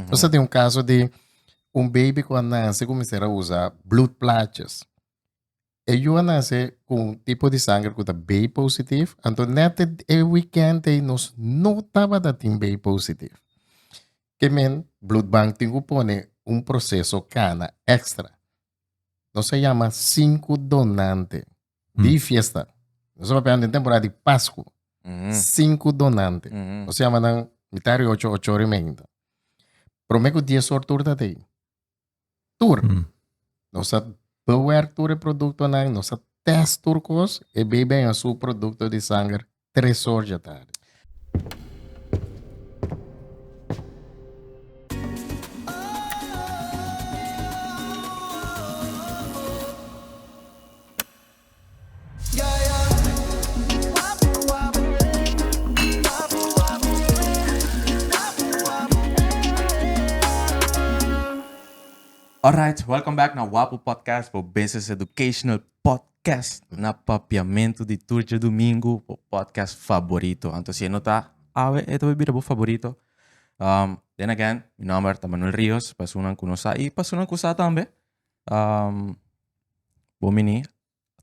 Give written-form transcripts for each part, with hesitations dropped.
Você tem um caso de um baby quando nasce começar a usar blood patches. Ele nasce com um tipo de sangue que é B positivo, então nesse weekend ele nos notava que tem B positivo. Que men blood bank tem que pôr um processo cana extra. Não se chama 5 donantes de fiesta. Nós vamos pegar em temporada de Páscoa. 5 donantes. Nós chama ng mitari 8 remaining. Prometo 10 sortur da day. Tour. Nós bewerkt tour o produto na nós test turcos e bebem a seu produto de sangue 3 horas da tarde. Alright, welcome back na Wapo Podcast, o Business Educational Podcast na papiamento de Turja Domingo, o podcast favorito. Então, se não tá, ito é o favorito. Then again, meu nome é Manuel Rios, pasunan kunosa e pasunan kusa também. Bomini,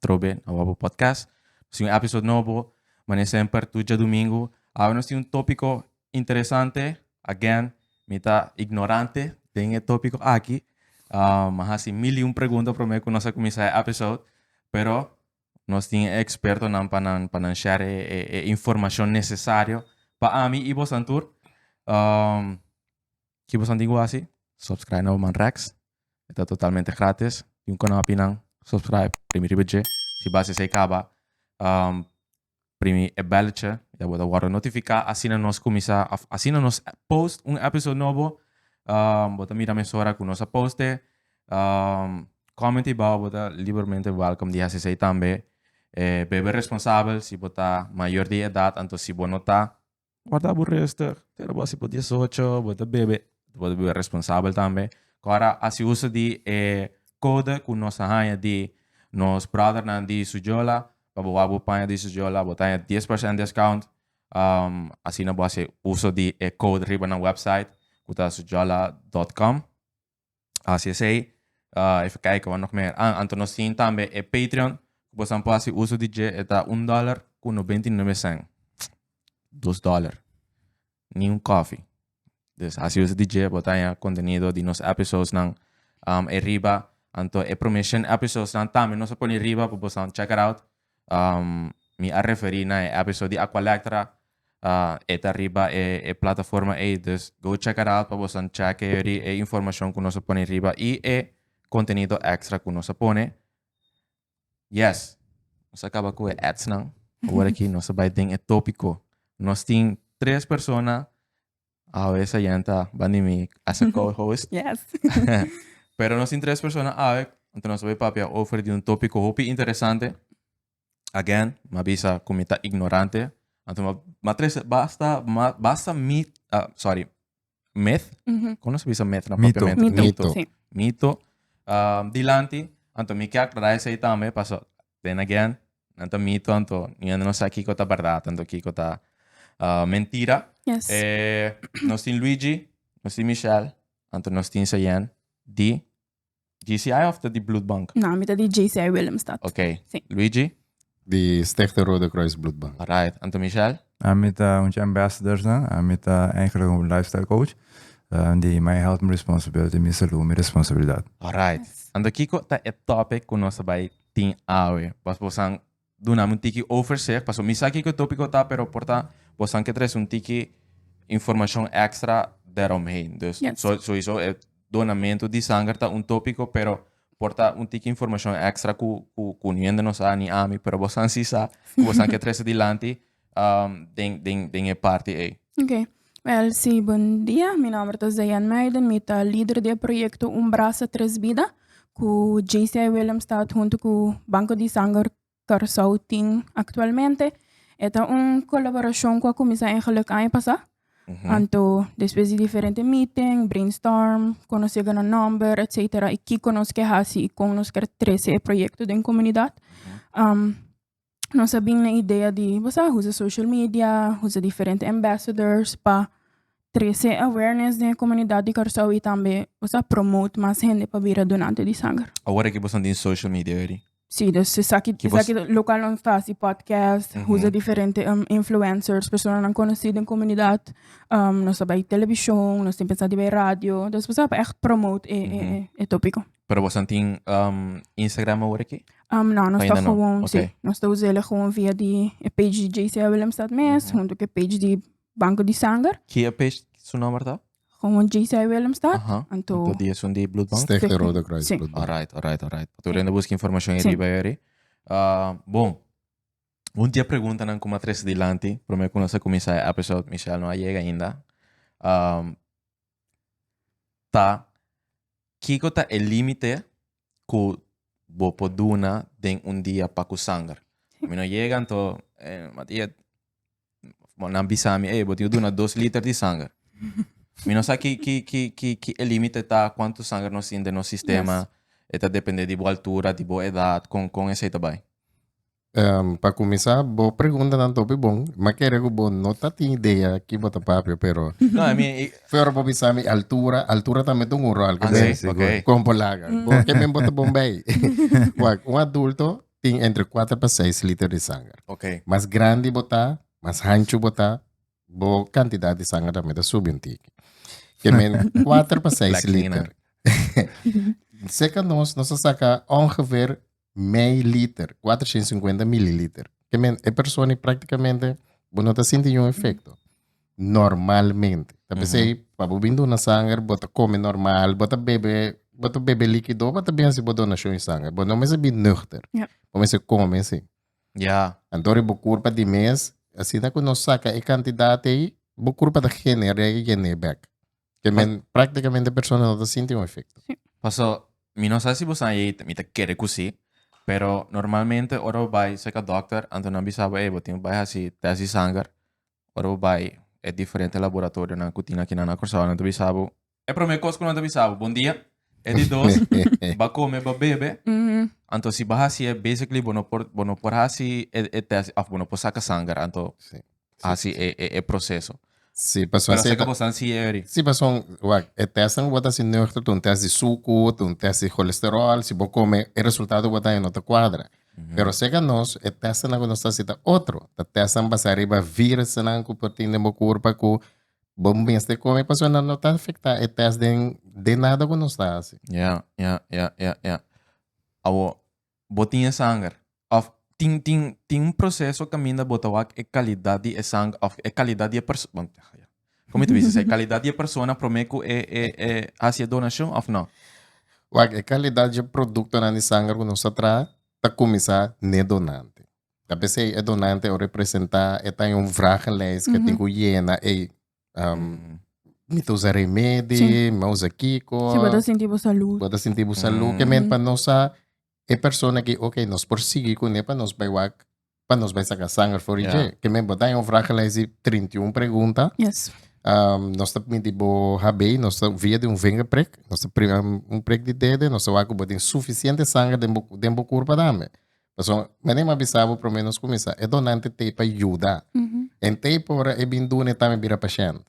trobe na Wapo Podcast. Se um episódio novo, mas sempre Turja Domingo. Nós temos tópico interessante. Again, mita ignorante, tem tópico aqui. Mas mil perguntas para mim que nós começar a episode, pero nós temos experto para share informação necessária para mim e você Antur. Que você digo assim, subscribe no Manrex, está totalmente grátis. Yung canal pinang subscribe, primeiro budget, se base se acaba, primeiro é belcha, já vou dar notificar, assim nós começar, assim nós post episode novo. Bota mira mesora que nós poste. Comment iba, bota livremente welcome di HCC também. Bebe responsável, se bota maior de idade, então se você não tá, guarda o resto. Pero você pode 18, bota bebe responsável também. Agora, assim usa de code que nós arranha de nos brother na de sujola, para o panha de sujola, bota 10% discount. Assim na base uso de code riba na website. Kutasujola.com. Assim é. Even kijken wat nog meer. Anto nos zien também é Patreon. Você pode uso de eta $1 com 99 cents. $2. Nenhum coffee. Dus assim usa de botar conteúdo de nos episódios nang riba. Anto promotion episodes nang também nos põe riba para você check it out. Me a referir na episódio de Aqualectra. Eta riba plataforma dus go check it out para você check informação que nós põe riba e conteúdo extra que nós põe. Yes, nós acaba com ads não. Agora aqui nós vai ter tópico. Nós tem 3 pessoas. Essa gente vai me as a co-host. Yes. Pero nós tem 3 pessoas. Então nós vai papia offer de tópico hopi interessante. Again, mabisa comita ignorante. Então, basta myth. Como se diz myth na Mito. papiamento? Sim. Mito. Dilanti. Então, me quer aclarar isso aí também. Passo, then again, então mito, então, não sei aqui que é verdade, então aqui que é mentira. Yes. Nós temos Luigi, nós temos Michelle, então nós temos Sayan, de GCI of the Blood Bank? Nou, met die JCI Willemstad. Ok. Sim. Luigi? De Stichting Rode Kruis Bloedbank. Alright. Anto Michelle? Met onze ambassadors, met eigenlijk een lifestyle coach. Die mij helpt met responsibility, met saludo, met responsabilidade. Alright. Ando Kiko, ta é topic que nós vai ter awe. Pas posan duna um tiki oversec, paso misa Kiko tópico tá, pero porta posan que tres um tiki informação extra daaromheen. Dus Yes. sowieso é donamento de sangue tá tópico, pero porta um tiki informação extra ku niende nos ani ami, pero posan sisa, posan que tres dilante den é parte aí. Ok. Well, sim, bom dia. Meu nome é Zayan Meiden, sou líder do projeto Umbraça Tres Vida, que o JCI Willemstad junto com o Banco de Sangue Curaçao tem atualmente. É uma colaboração com a comissão eigenlijk ano passado. Então, depois de diferentes meetings, brainstorm, conhecer o número, etc. E que conosco e conosco 13 projetos da comunidade. Nós sabemos a ideia de usar social media, usar diferentes ambassadors para 13 awareness da comunidade de Curaçao e também você promote mais gente para vir donante de sangue. Agora que você tem social media, Eri. Sim, dus se sa que local não está assim podcast, usa diferentes influencers, pessoas não conhecidas em comunidade, nós sabemos televisão, nós temos pensado em rádio, dus você echt promote é tópico. Pero você tem Instagram agora aqui? Não, nós Ainda está não, gewoon, ok. sim, nós está usando gewoon via de page de JCA Willemstad Mes, junto com a page de Banco de Sangue, Que é peixe seu nome, tá? gewoon JCA Willemstad, Aham. então Então, dia de Blood Bank? Stichter Sim. Rode Kruis Sim. Bloedbank. Alright. Estou ainda buscando informação Sim. aí, Eri. Bom, um dia pergunta não como atrás dilante, prometo que nós começar a episódio, Michelle não chega ainda. Tá, que tá o limite que vou poder tem dia para o sangue. Me não chega, então, Matias, não bisami, vou ter 2 litros de sangue. Me não sabe que o limite tá quanto sangue nós temos no sistema, eta depende de boa altura, de boa idade, com esse também. Para começar, boa pergunta não topi bom. Mas quero que bom não tá tem ideia que bota papel, pero Não, I mean, fora para pensar altura também tem rol que okay, bem okay. com polaga. Porque me bota bom bem. Adulto tem entre 4 para 6 litros de sangue. Ok. Mais grande botar, mais rancho botar, boa quantidade de sangue também tá subindo. Que men 4 para 6 Like litros. Seca nós saca ongeveer meio litro, 450 mililitros. Que men, é pessoa praticamente não está sentindo um efeito. Normalmente. Tá pensei, para bobindo na sangue, bota come normal, bota bebe líquido, bota bem se bota na show sangue. Bota não me se bem nuchter. Mas se come assim. Yeah. Então, bo curva de mês, assim que nós saca a quantidade aí, bo curva da genera e back. Que men, praticamente a pessoa não está sentindo um efeito. Paso, mi no sé si vos ahí me te quiere cusi, pero normalmente ora vai se ka doctor, anto não bisaba botin vai assim teste sangue, ora vai é diferente laboratório na cutina aqui na Curaçao, não bisabo. É para me cosco não bisabo. Bom dia. É de dos, ba come, ba bebe. Anto si ba assim é basically bono por assim é teste, bono por saca sangue, anto assim é processo. Sim, passou Pero assim. se ka bosan si eri. Sim, passou, é teste não bota assim nuchter, um teste de suco, um teste de colesterol, se bo come, o resultado bota em outra quadra. Pero se que nós, é teste não nós está cita outro, tá teste não passa arriba vírus não que portinho de mo corpo que bom bem se come, passou não tá afetar, é teste de nada que nós está assim. Yeah. Awo, botinha sangue. Tem processo que ainda botava a qualidade de sangue, a qualidade de pessoa. Como tu dizes, a qualidade de pessoa prometo é a donação ou não? A qualidade de produto na sangue que nós traz, tá começar ne donante. A pensei é donante ou representar é tem vragenlijst que tem que llena e me usa remédio, me usa kiko, se pode sentir boa saúde. pode sentir boa saúde, que men para nós é pessoa que ok nós prosseguir com para nós vai sacar sangue fora de que men botar vragenlijst de 31 perguntas. Yes. Nós também tipo habei, nós via de fingerprick, nós prick de dedo, nós vaco botem suficiente sangue dentro curva dame. Então, mas nem avisava para menos começar. É donante te para ajudar. Em te por é bindu ne também vira paciente.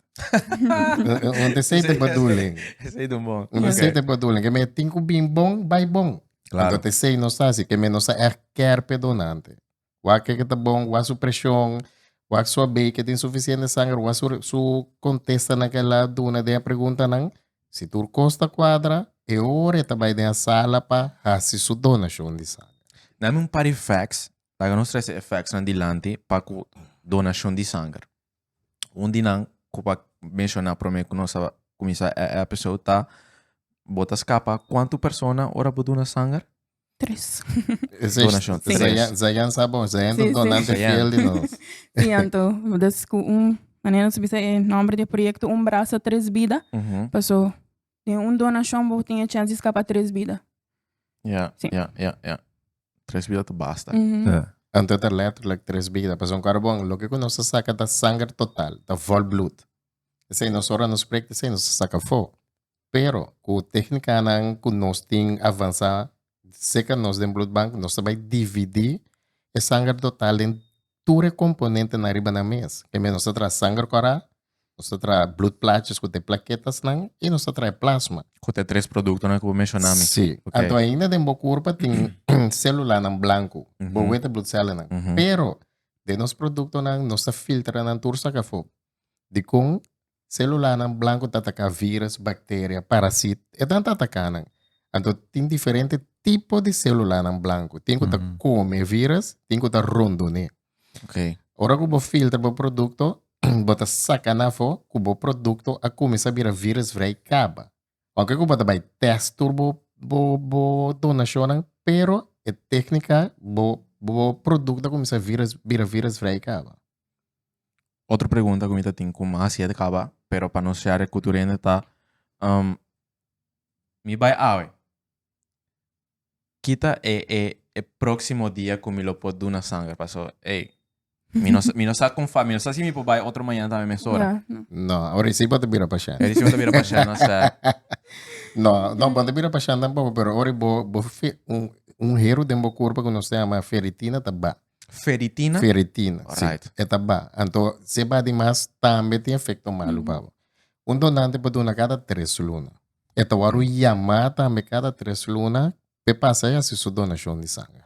Onde sei te baduling. Sei do bom. Onde sei te baduling, que me tinha bem bom, vai bom. Claro. Então te sei não sabe que me não sabe é quer pedonante. O que tá bom, o sua pressão, o sua bem que tem suficiente sangue, o su contesta naquela duna de a pergunta não, se tu costa quadra, é hora também de a sala para fazer sua donação de sangue. Dá-me par de facts, daga nós traz facts na dilante para a donação de sangue. Não, para mencionar para mim que nós começar a pessoa tá bota escapa quanto persona ora boduna sangue? 3. Donação. Zayan sabon, Zayan Sim, donante sim. fiel de nós. Sim, então, das com maneira se bisa nome do projeto braço 3 vidas. Passou tem donação bom tinha chance de escapar 3 vidas. Yeah. 3 vidas tu basta. Antes de letra, like 3 vidas, pero son carbón, lo que uno se saca da sangre total, da vol blood. Ese nos ora nos practice, nos saca fo. Pero, com técnica nang com nós tem avançar, seca nos den blood bank, nós vai dividir a sangre total em 2 componentes na riba na mesa. Que menos traz sangre cora Nós traz blood plasmas com plaquetas não e nós traz plasma. Com te 3 produtos né, que eu mencionei. Sim. Ok. Então ainda tem boa curva tem célula não branco, boa blood cell não. Pero de nos produtos não nós filtra não tursa que for. De com célula não branco tá atacar vírus, bactéria, parasita, é tanto atacar não. Então tem diferente tipo de célula não branco. Tem que tá come vírus, tem que tá rondo né. Ok. Ora que você filtra o produto, você saca na fo, que o produto a começar a virar vírus vai acaba. Ok, que você vai testar o donação, pero é técnica, o produto começa a virar vírus vai acaba. Outra pergunta que eu tenho como assim de acaba, pero para não ser a cultura ainda tá me vai awe. Kita é próximo dia que me lo pode donar sangue, passou. Ei. Mi no sa com fa, mi no sa se mi può vai outro manhã também me sora. Yeah, no. No, ora sì, pode virar para chão. Ele se vira para chá, não sei. No, pode virar para chão também, pero ora hero de corpo que nós chama ferritina taba. Feritina. Ferritina, Alright. sim, é taba. Então, se vai demais, também tem efeito malo, babo. Um donante pode donar cada 3 lunas. Então, o chamar também cada 3 lunas, para passar a sua donação de sangue.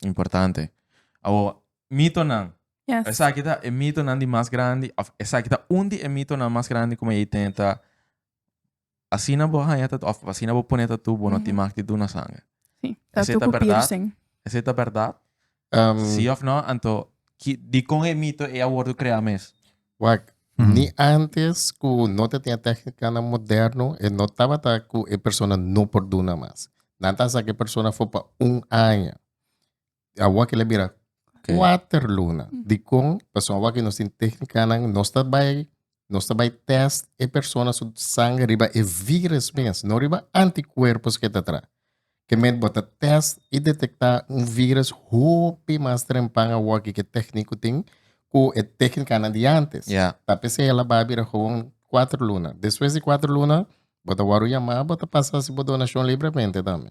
Importante. Awo, mito nang. Yes. Essa aqui tá é mito nang di mais grande. Essa aqui tá onde é mito nang mais grande como aí tenta. Assim na boa hanha tá, assim na boa poneta tu, bono ti mak ti duna sangue. Sim. Essa Tatu é a com verdade? piercing. Essa é a verdade? Um, Sim ou não? Então, que de com é mito é a word criar mes. Wag, ni antes que não tinha técnica na moderno, e não estava que a pessoa não perdona mais. Nantas que a pessoa foi para ano. A wag ele vira 4 lunas. De com, pessoa wag não tem técnica, não está bem teste a pessoa su sangue riba e vírus mesmo, não riba anticorpos que está atrás. Que me bota teste e detectar vírus hope mais trempang a wag que técnico tem, com a técnica na de antes. Yeah. Tapi se ela vai virar com 4 lunas. Depois de 4 lunas, bota o chamar, bota passar se donação livremente também.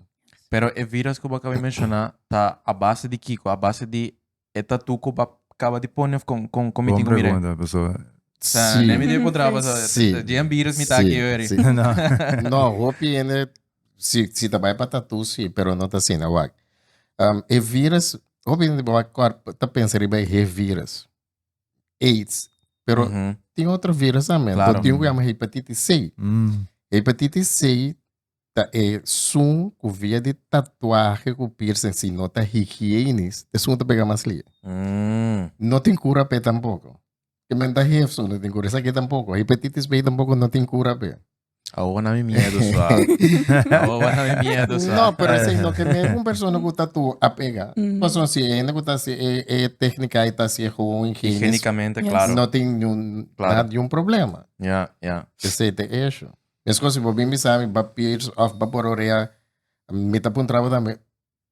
Pero o vírus que eu acabei de mencionar tá a base de Kiko, a base de eta tu que acaba de pôr com me Boa tenho mire. pergunta, pessoa. Sa nem me deu contrava Sim. sa de vírus me tá aqui hoje. Sim. Não, hope ainda se trabalha para tatu, sim, pero não tá assim, wag. E vírus, hope ainda tá pensando em vírus. AIDS. Pero tem outro vírus também. Claro. Então, tem o que chama hepatite C. Hepatite C é com via de tatuagem com piercing, se não tá higiene, é sum tá pegar mais ali. Não tem cura para tampouco. Que menta hefso não tem cura. Isso aqui tampouco. Hepatitis B tampouco não tem cura para. Agora não me medo só. Agora não me medo só. Não, pero assim, não que mesmo pessoa que tatu a pegar. Pessoa assim, ainda que tá se é técnica e tá se com higiene. Higienicamente, Yes. claro. Não tem nenhum nada de um problema. Yeah, yeah. Esse é isso. Mas quando você bem sabe, papiers of vapororea, me tá trabalho também.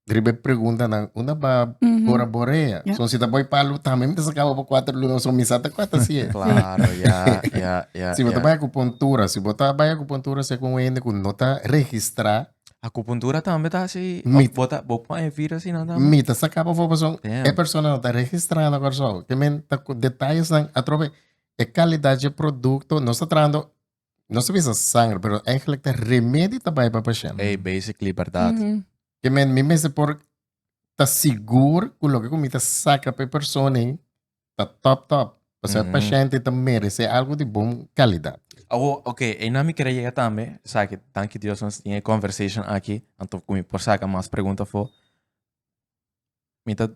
Dribe pergunta na una ba bora borea. Yeah. So se tá boy palo também me sacava por 4 lunas, so misata 4 assim. Claro, yeah. Se você vai a acupuntura, se você vai a acupuntura, se com ele com nota registrar, Acupuntura também tá assim. Mit- Bota é vírus assim nada. me tá sacava por pessoa. Damn. É pessoa não tá registrando agora só. Que men tá com detalhes a trove é qualidade de produto, não está trazendo não se visa sangue, pero eigenlijk tá remédio também para paciente. Hey, basically, verdade. Que men me mese por tá seguro que o que comida saca para pessoa tá top. Porque o paciente tá merece algo de bom qualidade. Oh, ok, e não me queria chegar também, sabe que tanto que Deus nos tinha conversation aqui, então como por sacar mais pergunta foi, me tá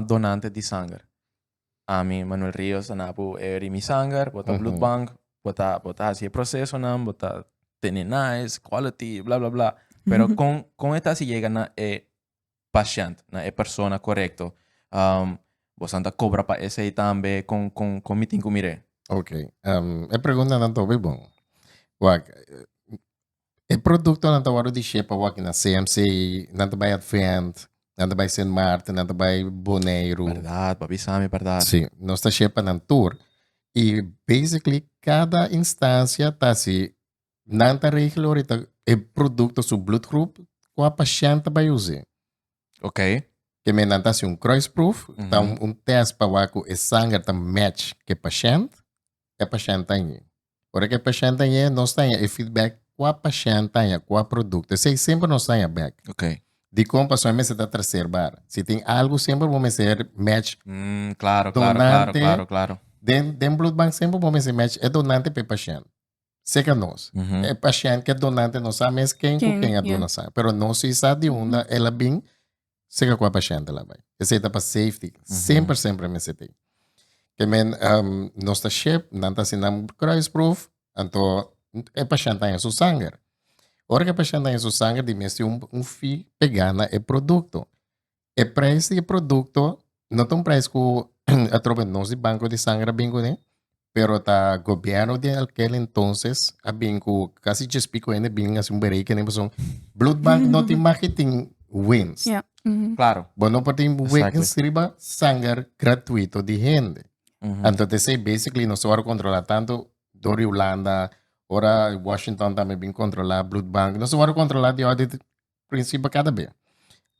donante de sangue. A mim, Manuel Rios, anapo mi sangue, bota blood bank, bota assim processo não, bota tem nice, quality, blá blá blá. Pero com esta se chega na paciente, na persona correcto. Você anda cobra para esse aí também com meeting com mire. Ok. A pergunta não tá bem bom. Wag, o produto não tá hora de chepa wag na CMC, não tá bem Advent, não tá bem Saint Martin, não tá bem Boneiro. Verdade, papi Sami, verdade. Sim, nós tá chepa na tour. E basically cada instância tá se não tá regular o produto su blood group com a paciente vai usar. Ok. Que me não tá se kruisproef, tá teste para o sangue tá match que paciente. é paciente aí. Ora que paciente aí nós tem e feedback com a paciente aí, com a produto. Sei sempre nós tem back. Ok. De como só me se está terceiro bar. Se tem algo sempre vamos ser match Claro, claro, claro, donante. claro, claro. Den blood bank sempre vamos ser match é donante para paciente. Seca nós. Uhum. É paciente que é donante não sabe mesmo quem Quem, é yeah. dona sabe. Pero não se sabe de onde ela bem seca com a paciente lá vai. Esse é para safety. Sempre me se tem. Que men nós está ship, não está assinando crossproof, então é paciente em seu sangue. Ora que paciente em seu sangue de mesmo fee pegana é produto. É preço de produto, não tem preço que a tropa nós de banco de sangue bingo né? Pero tá governo de aquele entonces a bingo quase just pico ene bingo assim berei que nem pessoa blood bank não tem marketing wins. Yeah. Claro. Bom, não pode Exactly. wins riba sangue gratuito de gente. Então, te basically, nós vamos controlar tanto Dori Holanda, ora Washington também bem controlar Blood Bank. Nós vamos controlar de ordem de princípio cada vez.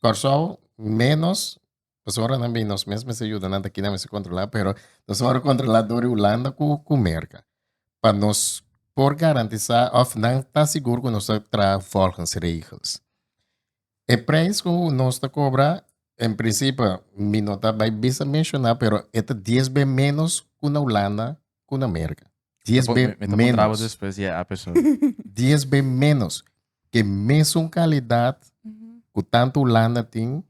Corso, menos, pues ahora também nós mesmos ajuda nada aqui não se controlar, pero nós vamos controlar Dori Holanda com merca. Para nós, por garantizar, of não está seguro que nós trabalhamos volgens regras. O preço que nós cobra em princípio, me nota vai bisa mencionar, pero é 10 vezes menos que na Holanda, que na América. 10 vezes Me travo menos. depois a pessoa. 10 vezes menos. Que mesmo qualidade que tanto Holanda tem,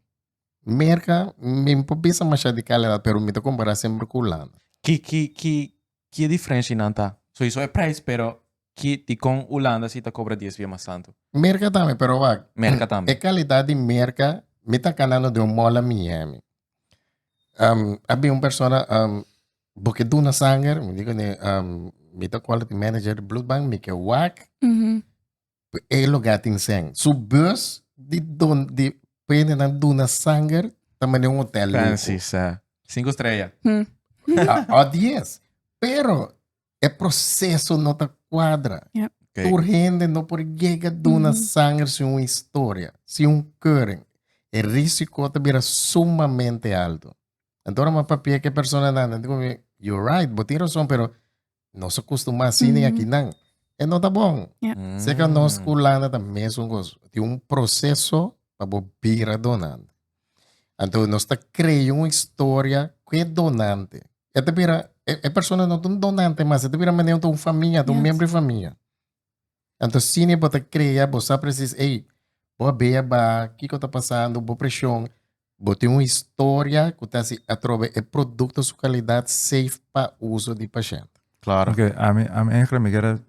América, me bisa mais de qualidade, pero me comparar sempre com Holanda. Que é diferente, não tá? So, isso é preço, pero que com Holanda se tá cobra 10 vezes mais tanto. América também, pero va. Merca também. É qualidade de América, me tá canando de mola Miami. Havia uma pessoa, porque do na sanger, me digo, me tá quality manager de Blood Bank, me que wak, é lugar tem sang. So, bus, de pena na do na sanger, também é hotel. Fancy, 5 estrelas. A 10. Pero, é processo não tá quadra. Okay. Por gente não pode chegar do na sanger se uma história, se current. O risco também sumamente alto. Então, uma papel que a pessoa não digo, you're right, but tem razão, pero não se acostuma assim nem aqui não. E não tá bom. Se que nós culanda também mesmo coisa. Tem processo para vir donante. Então, nós está criando uma história que é donante. E também a pessoa não é um donante, mas é também uma família, um membro de família. Então, se você pode criar, você precisa, boa beia, o que está passando, boa pressão, boa uma história que está se atrove é produto de qualidade safe para uso de paciente. Claro. Oké, eigenlijk me quero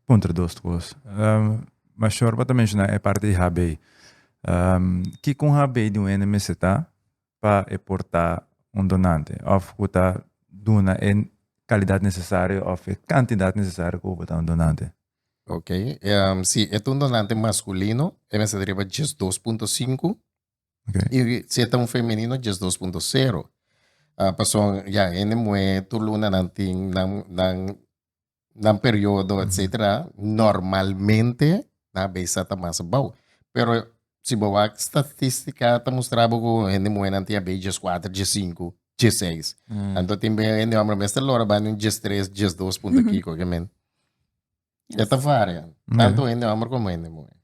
ponto duas coisas. Mas senhor para mencionar é parte de HB. Que com HB de um NMC tá para exportar donante, of que está dona em qualidade necessária, of quantidade necessária que botar donante. Ok. Se é donante masculino, se deriva de 2.5. Okay. E se é feminino, 2.0. Pessoa, já, é tuluna ng período, etc. Normalmente, na base está mais bom. Pero, se boa estatística, está mostrando que ele não tem a base 4, 5, 6. Então, tem bem, ele é mais lora, vai no 3, 2 ponto aqui, que men. Esta varia. Tanto ele é como ele é.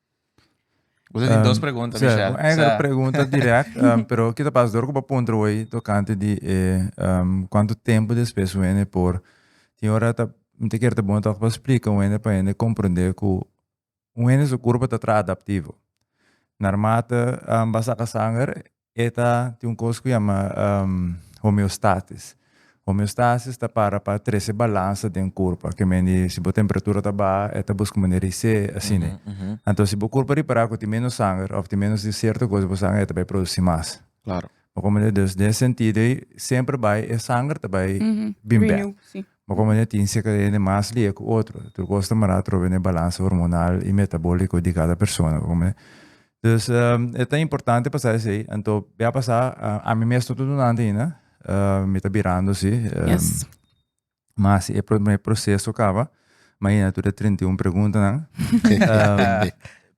Você tem duas perguntas, Michel. Uma pergunta direta, pero o que está passando com o ponto hoje, tocante de quanto tempo depois o N por. Tem hora tá te quer bom tá para explicar o N para ele compreender que o N seu corpo está adaptivo. Normata basta ka sangar eta tem coisa que chama homeostasis. Homeostasis está para trazer balança dentro do corpo, que menos se a temperatura está baixa, eta busca maneira de ser assim, né? Então se o corpo reparar que tem menos sangue, ou tem menos de certa coisa, o sangue vai produzir mais. Claro. Como nesse sentido, sempre vai o sangue vai bem bem. Mas como tem que ter mais liga com o outro, tu gosta de trocar a balança hormonal e metabólico de cada pessoa, como então é tão importante passar isso aí. Então vai passar a mim mesmo tudo não tem, né? Me está virando-se. Yes. Mas é processo acaba. Mas ainda tudo 31 perguntas, né?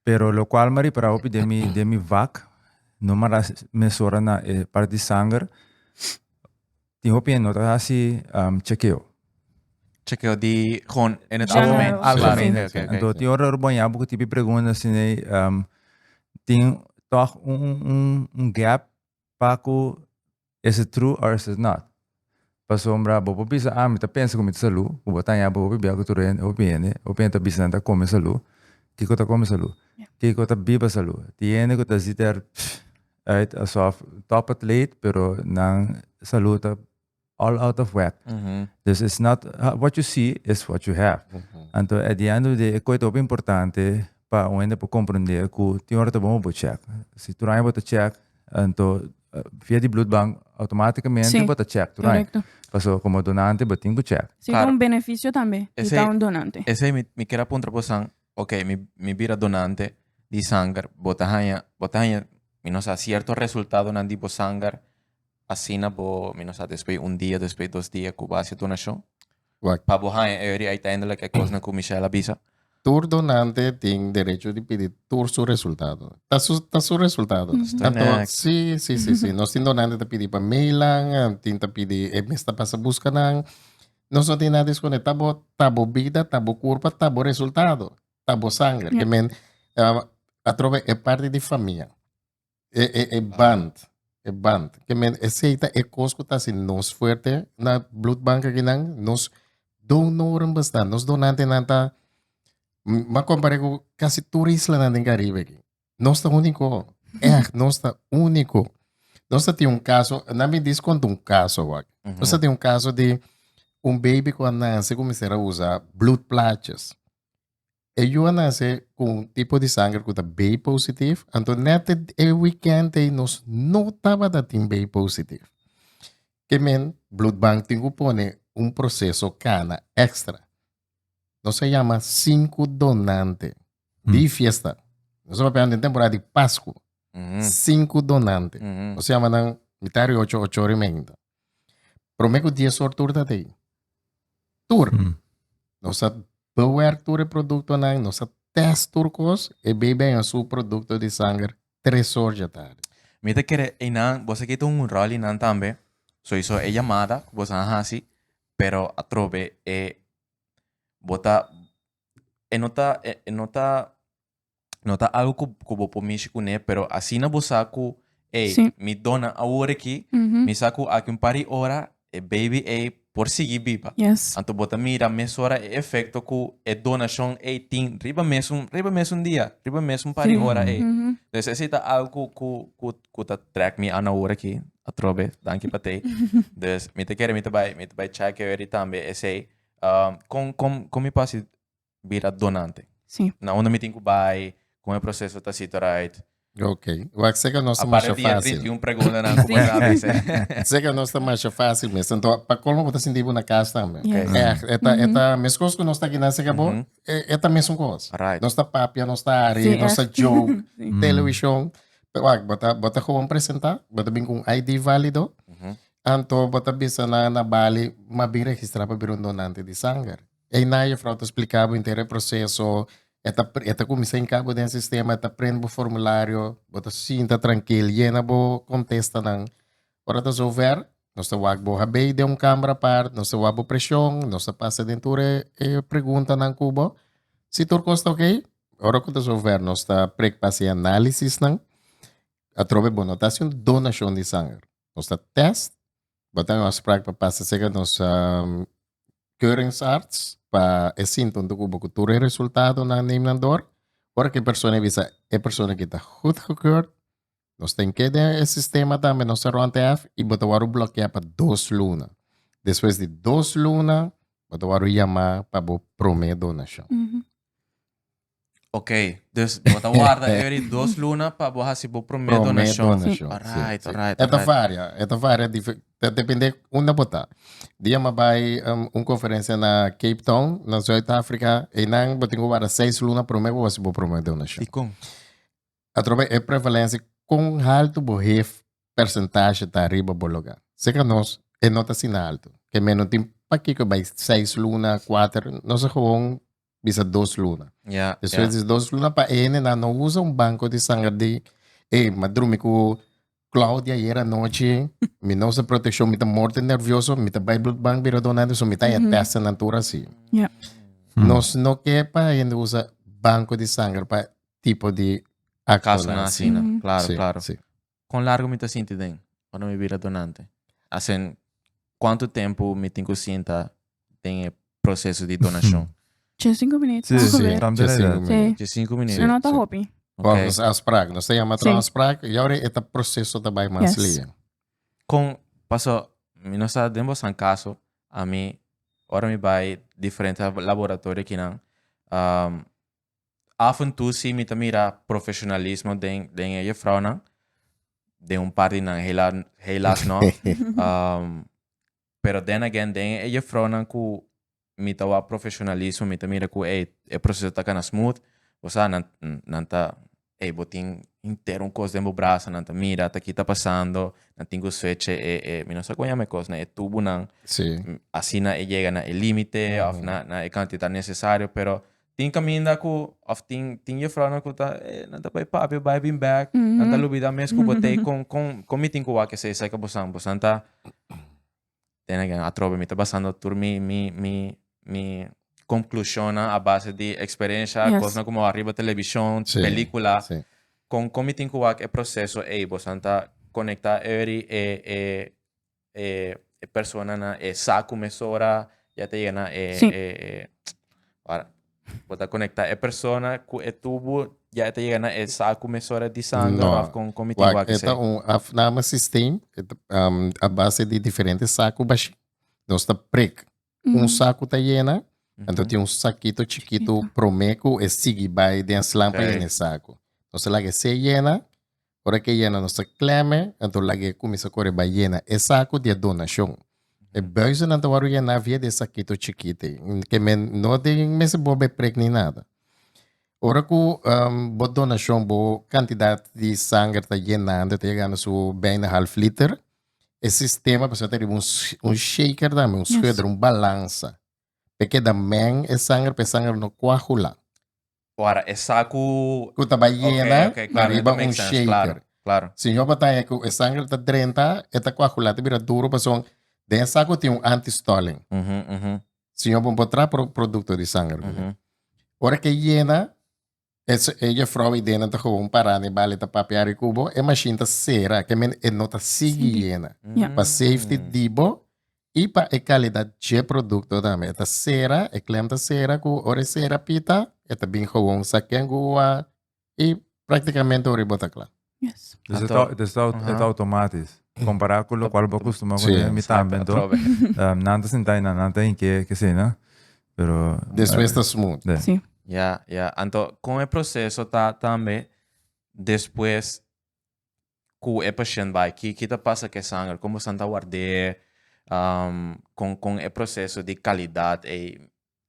Pero lo qual mari para o de mi vac, não mais mesura na parte de sangue. Tem opinião nota assim chequeo. Checkeo die gewoon in het General. algemeen. Sim. Oké. Então, tem hora banhar porque tipo pergunta assim, tem toch gap para que is true or is it not? Para sombra, bobo bisa me tá pensa como salu, o botar ya bobo bia que tu ren, o pena bisa tá come salu, que tá come salu, que tá biba salu. Tiene que tá ziter uit alsof top athlete, pero nang salu tá all out of whack. This is not what you see is what you have. Então, at the end of the day, coisa muito importante para o ende para compreender que tem hora tá bom para check. Se tu não bota check, então via de blood bank automaticamente Sim, bota check, tu não. Correcto. Passou como donante, botinho para check. Sí, Claro. un beneficio también. Y Ese- está un donante. Ese mi kira punto po sang, ok, mi vira donante di sangar, botahanya, mi no sa cierto resultado nan di po sangar, asina po, mi no sa después un día, después 2 días, ku base donasyon. Wag. Pa bohanya, eri ay tayo que cosa na ku Michelle Abisa. Tu donante tem direito de pedir tu su resultado. Tá su resultado. Está Então, next. sim. Nós tem donante te pedir para mail lang, tem te pedir está passa busca lang. Nós não tem nada esconde. Tabo vida, tabo curva, tabo resultado. Tabo sangue. Yeah. Que men, atrove é parte de família. É band. É band. Que men, aceita é cosco tá assim, nós forte na blood bank aqui nang, nós donoram bastante. Nós donante nanta compare com quase turista lá no Caribe aqui. Nós está único. Nós está único. Nós tem um caso, não me diz quanto um caso agora. Nós tem um caso de baby quando nasce começar a usar blood patches. Ele nasce com tipo de sangue que está B positivo, então nesse weekend nós não estava dando B positivo. Que men blood bank tem que pôr processo cana extra. No se llama 5 donantes de fiesta. Nós vamos pegar em temporada de Páscoa. 5 donantes. No se llama ng mitari 8 remenda. Prometo 10 horas tour dati. Tour. Nossa power tour produto nang nossa test turcos e bebem a su produto de sangue 3 horas da tarde. Mita kere, inan, você que tem un rol inan tambe, so hizo e llamada, você hasi, pero atrobe bota nota algo que vou pomishi kune, pero assim na bosaku Sim. mi dona agora aqui, Ujú. mi saku aqui um pari hora e baby por seguir biba. Yes. Anto bota mira mes hora e efecto ku e donation tin riba mes un dia, riba mes un pari Sim. hora Ujú. necessita algo ku ta track mi ana hora aqui, atrobe, danke patei. Dus mi te quero mi te vai check eri tambe e sei com mi passi vira donante. Sí. Na onda mi tenho vai com o processo tá sido right. Ok. Vai ser que a nossa A marcha parte dia fácil. 31 pergunta na como sabe se. Sei que a nossa marcha fácil mesmo. Então, para como você sentir na casa também. Yes. Esta mesma coisa que nós está aqui na Segabo, Mhm. é a mesma coisa. Right. Nós está papia, nós está ari, Sí, nós está joke, Sí. televisão. Bota como apresentar, bota bem com ID válido. Mhm. Anto, bota bisa na Bali, mabing registrar para um donante de sangue. E na eu fraude explicava inteiro o processo, eta comecei em cabo desse sistema, eta prende o formulário, bota sinta tranquilo, llena bo contesta nang. Ora tá souber, nós tá wag bo habei de câmera par, nós tá wag bo pressão, nós tá passa dentro e pergunta nang cubo. Se tur costa ok, ora que tá souber, nós tá preocupado análise nang, atrove bo notação donação de sangue. Nós tá test, botamos as práticas para passar chega nos keuringsarts para esse do cubo que tu resultado na neemlandor, ora que a pessoa visa é pessoa que está goed gekeurd. Nós tem que ter esse sistema também, nós RONTF, e botar o bloquear para 2 lunas. Depois de 2 lunas, botar o chamar para o prometer donação. Ujú. Ok, dus bota guarda eri 2 luna pa bo hasi bo prometo donation. Alright, alright. Esta varia, depende onde botar. Dia vai conferência na Cape Town, na Zuid-Afrika, e não botar agora 6 lunas prometer, você vai prometer donação. Tikong. Através é prevalência com alto borref percentagem tá arriba do lugar. Se que nós é nota assim alto, que menos tem para que vai 6 luna, 4, nós é gewoon bisa 2 luna. Yeah. Depois de 2 luna para ele não usa banco de sangue de madrumi com Claudia era noche, mi no se protección, mi ta morte nervioso, mi ta by blood bank biro donando, so mi ta ya testa natura assim. Yeah. Nos no quepa ainda usa banco de sangue para tipo de Caso na assim. asina. Claro, Sim, claro. sim. Quão largo me tá sentindo quando me vira donante? Assim, quanto tempo me tenho que sentar tem processo de donação? C'è 5 minuti. Sì, Vamos sì, ver. también C'è la cinco idea. Sì. De 5 minutos. Se não tá sim. hopi. Ok. Nós as pragas, nós temos Sim. as pragas, e agora é o processo também mais Yes. lia. Com, passo, mi não sa demo san caso, a mim, ora mi vai diferente laboratório aqui não. Af en toe zie me mira professionalismo den je vrouw não. De party não, helaas não. Pero then again, den je vrouw não ku me wa professionalismo, me mira ku e processo tá kana smooth. Você não tá botin inteiro coisa dentro do braço, não tá mira, tá aqui tá passando, não tem os fechas me não sei como é coisa, né? Tubo não. Sim. Assim na chega na limite, of na quantidade necessário, pero tem caminho ku of tem je vrouw na ku tá não tá by papi by being back, não tá lubida mesmo ku botei com meeting ku wa que se sai ka bosan tá then again a trove me tá passando tur mi conclusiona a base de experiência, Yes. coisa como arriba televisão, Sim, película, sim. com meeting ku wa que processo bosan tá conectar every persona na saco mesora ya te llena Sim. para botar conectar persona ku tubo ya te llena saco mesora de sangue Não. com meeting wa que se Então, a sistema, a base de diferentes sacos baixos. Nós tá prick. Saco tá llena, então tem saquito chiquito promeco e sigue by dentro lampa Ok. nesse saco. Então, lá que se llena, hora que llena, nós clame, então lá que começa a correr by llena, é saco de donação. E buizen não tá waru llena via de saquito chiquito, que não tem mesmo bobe prick nem nada. Ora que bo donação, bo quantidade de sangue está llenando, está chegando a bem na half liter, o sistema precisa ter shaker também, esquadro, balança. Porque também é sangue, para sangue não coagula. ora saco Que está llena, ok, claro, arriba that makes sense, shaker. claro Se eu botar que o sangue está 30, está coagulado, vira duro, para dentro saco tem anti-stalling. Se eu botar produto de sangue. Ora que llena, ella vrouw idee dat gewoon parani bali ta papiari kubo e machine ta sera que men e nota sigi yena Yeah. pa safety dibo e pa e qualidade de produto também ta sera e klem ta sera ku ore sera pita e ta bin gewoon sakengua e praticamente ore bota klar. Yes. Dus Anto- het is automatisch. Comparado con lo cual vos acostumbras Sí, con mi también, trove nada sentai na nada en que sei, né? Pero Después está smooth. de. Sim. ya então com o processo tá também depois que o paciente vai que tá passa que sangue como santa guarde com o processo de qualidade e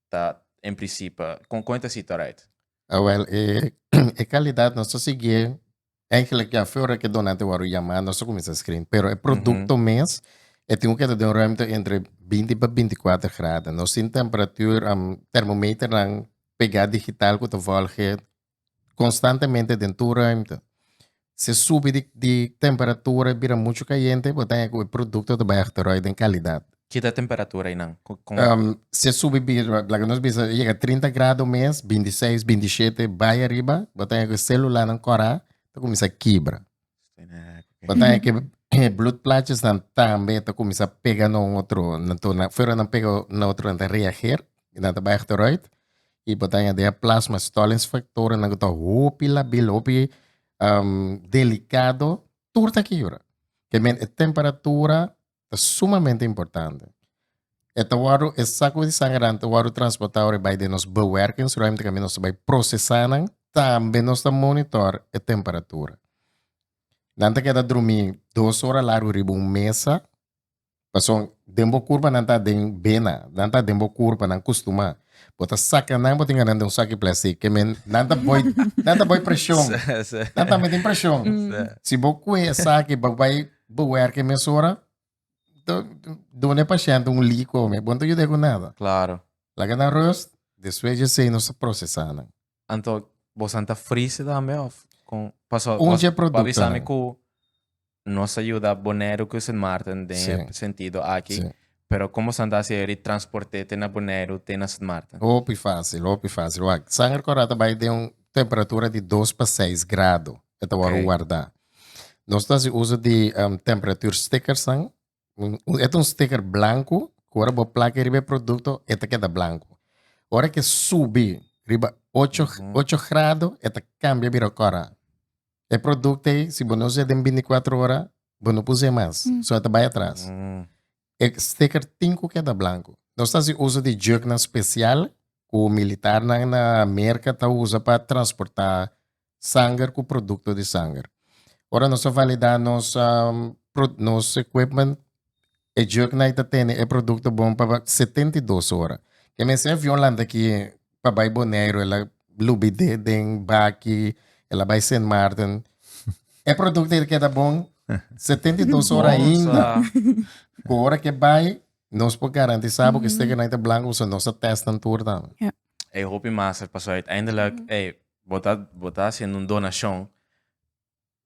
tá em princípio com esta cita right Well, e qualidade nós só seguir eigenlijk ja veel que donante waru yama nós só começa a screen, pero o produto mês é tem que ter ruimte entre 20 para 24 graus. Nós tem temperatura termometer nang pegar digital que te volge constantemente dentro da ruimte. Se sube de temperatura vira muito caliente, botar o produto vai achteruit em qualidade. que tá temperatura aí não Se sube, lá que nós vimos, chega a 30 graus mês, 26, 27, vai arriba, botar o celular não corre, então começa a quebrar. Botar que blood plasmas também começa a pegar no outro, fora não pega no outro, não reagir, não vai achteruit. E botar de plasma stolens factor não está hopi labil, hopi delicado, turta que ora. Que a temperatura é sumamente importante. Então, o saco de sangrante, o transportador vai de nos bewerking, ruimte que nós vai processar, também nós monitor a temperatura. Nanta que dormir 2 horas lá, riba mesa, passou dembo curva nanta den bena, nanta dembo curva não costuma. Bota saca não botinha nanda saco de plástico, que men nanta boy pressão. Nanta me tem pressão. Se bocu é saque, vai bewerking mesora, done paciente líquido, me bom tu com nada. claro Lá que na rosto, depois de sei nós processando. então você tá freeze também com passou Onde é produto, para avisar me né? que nos ayuda Bonero que San Martin Sí. en sentido aquí. Sí. Pero como Santa se transporte na Bonero na San Martin. Opi fácil. Ué, sangue corata vai ter uma temperatura de 2 para 6 graus. É para Ok. guardar. Nós estamos uso de temperatura sticker sang. É sticker branco. Agora vou placa ribe produto, esta queda branco. Hora que subir riba 8 graus, esta cambia vira cora. É produto aí, se você usa de 24 horas, você não puse mais. Só esta vai atrás. É sticker 5 queda branco. Nós estamos uso de jug especial, o militar na América tá usa para transportar sangue com produto de sangue. Ora nós validar nos equipment, e jug na ita tem é produto bom para 72 horas. Que me se violando aqui para vai Bonaire, ela lubide den baki, ela vai Saint Martin. É produto que é bom 72 horas ainda. Com hora que vai, nós podemos garantir, sabe, que sticker na ita branco, so nós testam tudo. Eu hoop master passou uiteindelijk, botar sendo donação,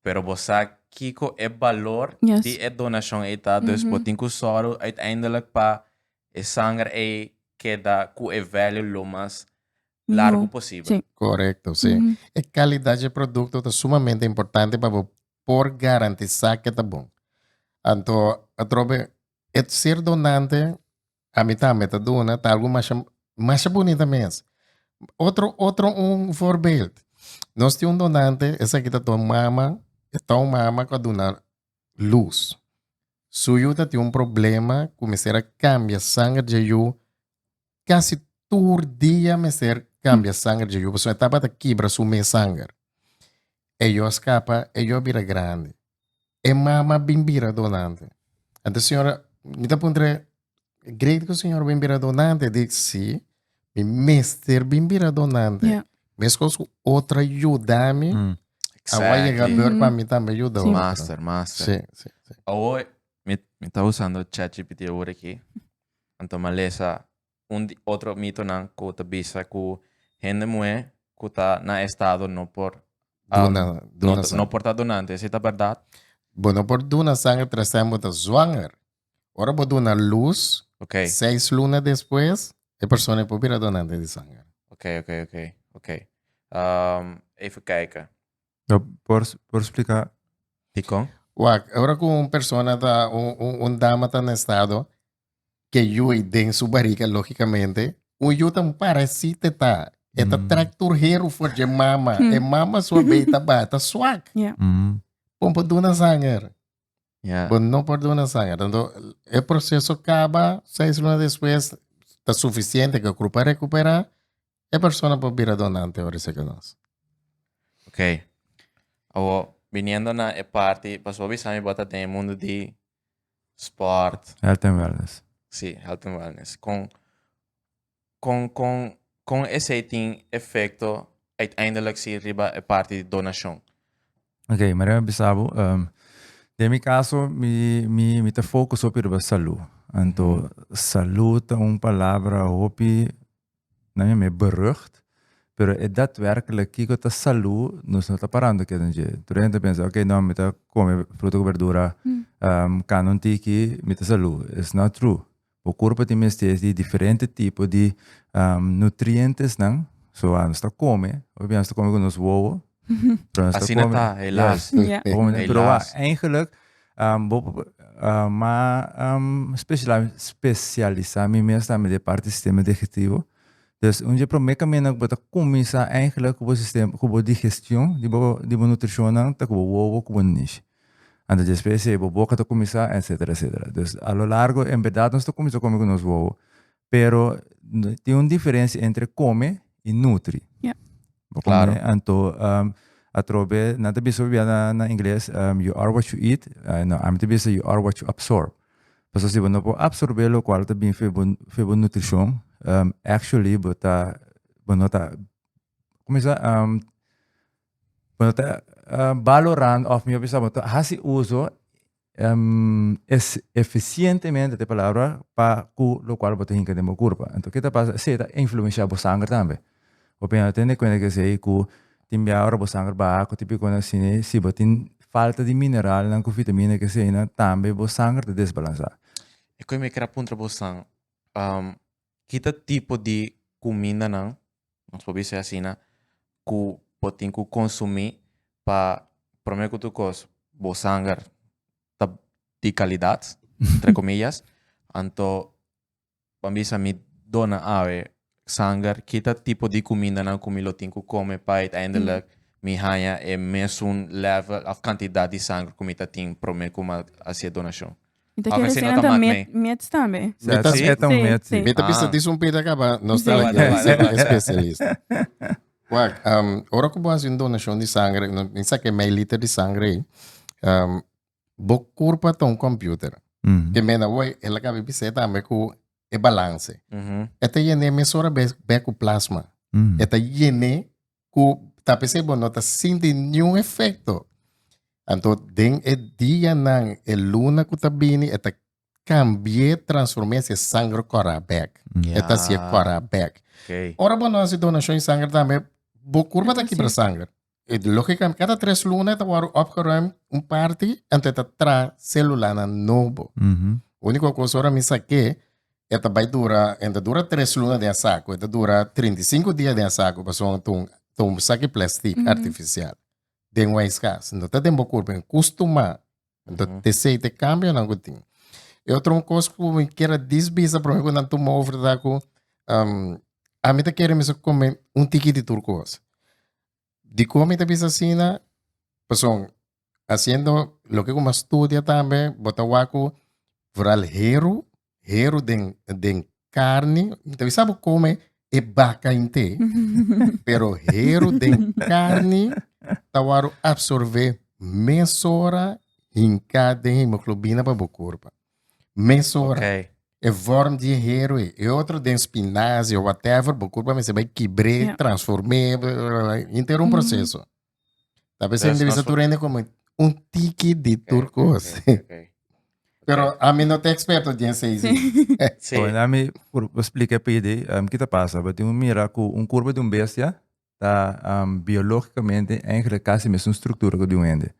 pero botar kiko é valor Yes. die é donação tá, dus botin ku soro uiteindelijk pa é sangue é que dá ku é velho lo mais largo possível. Sim. Correto, sim. A qualidade do produto é sumamente importante para por garantizar que está bom. Então, a trobe, é ser donante, a mitad dona, tá algo mais bonita mesmo. Outro voorbeeld. Nós temos donante, essa aqui tá tua mama que dona luz. Suyo tem problema, começar a cambiar sangue de you, quase todo dia cambia sangue de you, você estava aqui para sumir sangue. Ello escapa, ello vira grande. E mama bimbira donante. Então, senhora, me dá para great que o senhor bimbira donante, diz sim, mi mister bimbira donante. Yeah. Mesmo com outra ajuda-me, a vai chegar para mim também ajuda. Sim. Master. Sim, sim, sim. Hoy me está usando ChatGPT ahora aquí. Então, malesa outro mito nan ko tabisa ko gente mue ko ta na estado no por no por ta donante, ¿sí está verdad? Bueno, por duna sangue trazemos da zwanger. Ora por duna luz, Ok, 6 lunas después, a pessoa pode vir a donante de sangue. ok. Even kijken. Por explicar. Ticon? Uak, agora com uma pessoa da dama tá no estado que eu dentro sua barriga logicamente, o eu tam parasita tá. Eta tractorheiro for de mama, e mama sua beita bata swak. Bom por duna sangue. Yeah. Bom não por duna sangue. Então, o processo acaba, 6 lunas depois, está suficiente que o grupo recuperar, a pessoa pode vir a donante, ahora se conoce. Ok. Viniendo na parte, pasó bisami bota tem mundo de sport, Health and wellness. sim, health and wellness. Com esse tem efeito uiteindelijk se riba a parte de donação. Ok, Maria Bissabo, de mi caso, mi te focus op a saúde. Então, saúde é uma palavra hopi, não me berucht, pero é daadwerkelijk que a saúde nos não está parando que a gente. Tu gente pensa, ok, não, me tá come fruta e verdura, canon tiki, me tá saúde. It's not true. O corpo tem de diferentes tipos de nutrientes, não? So, nós está come, obviamente nós está come com nos ovo. Assim não tá, helaas. Yeah. Pero Helaas. eigenlijk specialisar me mesmo de parte do sistema digestivo. Dus onde pro me caminho que começar eigenlijk com o sistema, com a digestão, de nutrição, tá com o ovo, com o niche. Antes de espécie, o boca tá começar, etc. Dus a lo largo, em verdade, nós tá começando a comer com os ovo, pero tem uma diferença entre come e nutri. Yeah. Claro. Então, a trobe, na tabisa na inglês, you are what you eat, no, a tabisa you are what you absorb. Pero se você não pode absorver lo qual também foi boa nutrição, actually, bota começa valorando of me bisa bota hasi uso eficientemente de palavra para lo qual bota hinca de curva. Então, que tá passa, se tá influencia o sangue também. O pena tem que conhecer que timbiar o sangue ba, ko tipo quando assim, se botin falta de mineral na vitamina que se ina também o sangue te desbalança. E come me quer apuntar bosang, kita tipo de comida não, nós podemos dizer assim, né, que podem consumir para prometer que tu cos bosang de qualidade, entre comillas, então pambisa mi dona ave sangue, kita tipo de comida não como lo tenho come para uiteindelijk mi hanya é mesmo level of quantidade de sangue que mi tem prometer como a donação. Então, Ah, quer vai dizer, ser nada nota metes também. Meta- Sim? É tão Sim, mete. sim. Meta pista Ah. disso pita acaba, nós Sim. especialista. Wak, ora que você uma donação de sangue, não sei que meio litro de sangue, bo curva tá um computer. Que mena, oi, ela acaba de ser também com é balance. Esta yene mesora beco plasma. Esta yene ku tá percebendo não tá sentindo nenhum efeito. Então, den é dia nang é luna que tá bini, esta cambie transformar-se sangue cora back. Esta se cora back. Ok. Ora, bom, nós donação de sangue também, bo curva tá Sim. quebra sangue. E logicamente, cada 3 lunas tá waro opgeruimd parte, então tá tra celular na novo. A única coisa ora me saque, esta vai durar, ainda dura 3 lunas de saco, esta dura 35 dias de saco, para um saque plástico artificial. De uma escassa. Então, tá tempo curva, costuma. Então, te sei, te cambia, não tem. E outra coisa que eu quero desbisa, para mim, quando eu tomo oferta, a mim tá querendo comer tiki de turcos. De como te bisa assim, pessoal, haciendo lo que como estudia também, bota waco, viral hero den carne, então sabe como é vaca inte, pero hero den carne, tawaro absorver mesora em cada hemoglobina para o corpo. Mesora. Ok. É forma de hero, é outro den espinazia ou whatever, o corpo vai quebrar, Yeah. transformar, inteiro um processo. Talvez você deve estar como tiki de turcos. Ok. Pero a mim não tem experto de ensino. Sim. Então, nami explica para ele, que tá passa, mas tem mira com curva de bestia, tá biologicamente eigenlijk quase a mesma estrutura que de ende.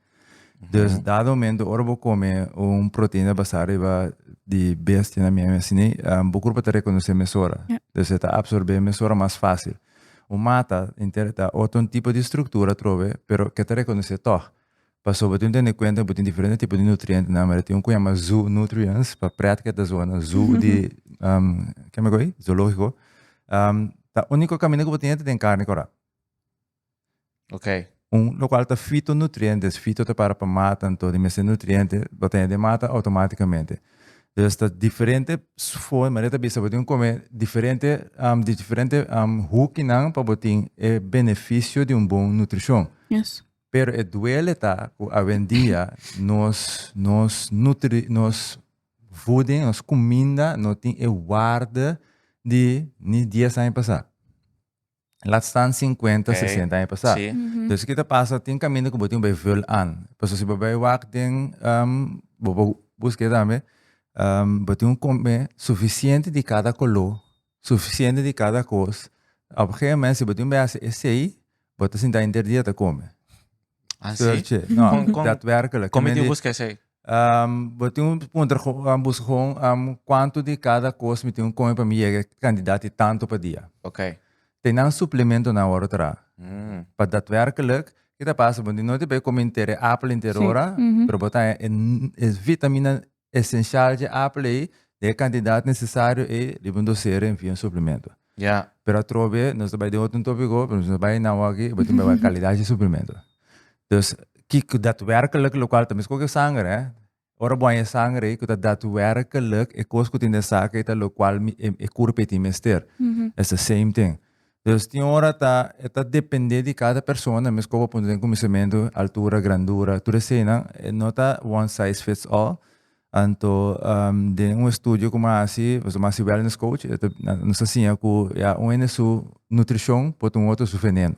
Dus dado momento, ora vou comer proteína basada de bestia na minha assim, o corpo tá reconhecer mesora. Yeah. Dus tá absorver mesora mais fácil. O mata tá outro tipo de estrutura trove, pero que tá reconhecer toch. Passou para ter conta, tem diferentes tipos de nutrientes, na mas tem um que chama zoo nutrients, para prática da zona zoo de que me goi, zoológico. Tá único caminho que você tem carne agora. Ok. Local tá fitonutrientes, fito tá para mata, então de mesmo nutriente, você de mata automaticamente. Então está diferente forma, mas também você comer diferente de diferente hook não para botar benefício de boa nutrição. Yes. Pero duele tá a vendia nos voeding, nos comida, não tem guarda de ni dias anos passar. Lá estão 50, 60 anos passar. Sim. Então, se kita passa, tem caminho que botem bem veel aan. Pas se babai wak tem, busque também, botem comer suficiente de cada color, suficiente de cada coisa. A porque mas se botem bem esse aí, botem assim da interdia tá come. Ah, sim? Não, daadwerkelijk. Como eu busco esse aí? Botem busca quanto de cada coisa me tem come para mim candidato tanto para dia. Ok. Tem um suplemento na hora tra. Para daadwerkelijk, kita passa, want não te vai comer inteiro apple inteiro ora, pero botar vitamina essencial de apple de quantidade necessário e ribondosere enfim suplemento. Ja. Pero a trove, nós vai de outro tópico, pero nós vai na aqui, botar vai qualidade de suplemento. Dus que daadwerkelijk lokaal também com sangue, né? Ora bom é sangue, que daadwerkelijk é coisa que tem de saque, tá local é corpo tem mester. It's the same thing. Dus tem hora tá depende de cada pessoa, mas como ponto de conhecimento, altura, grandura, tudo cena, não tá one size fits all. Então, de estúdio como assim, você mais wellness coach, não sei se é que sua nutrição, pode outro seu veneno.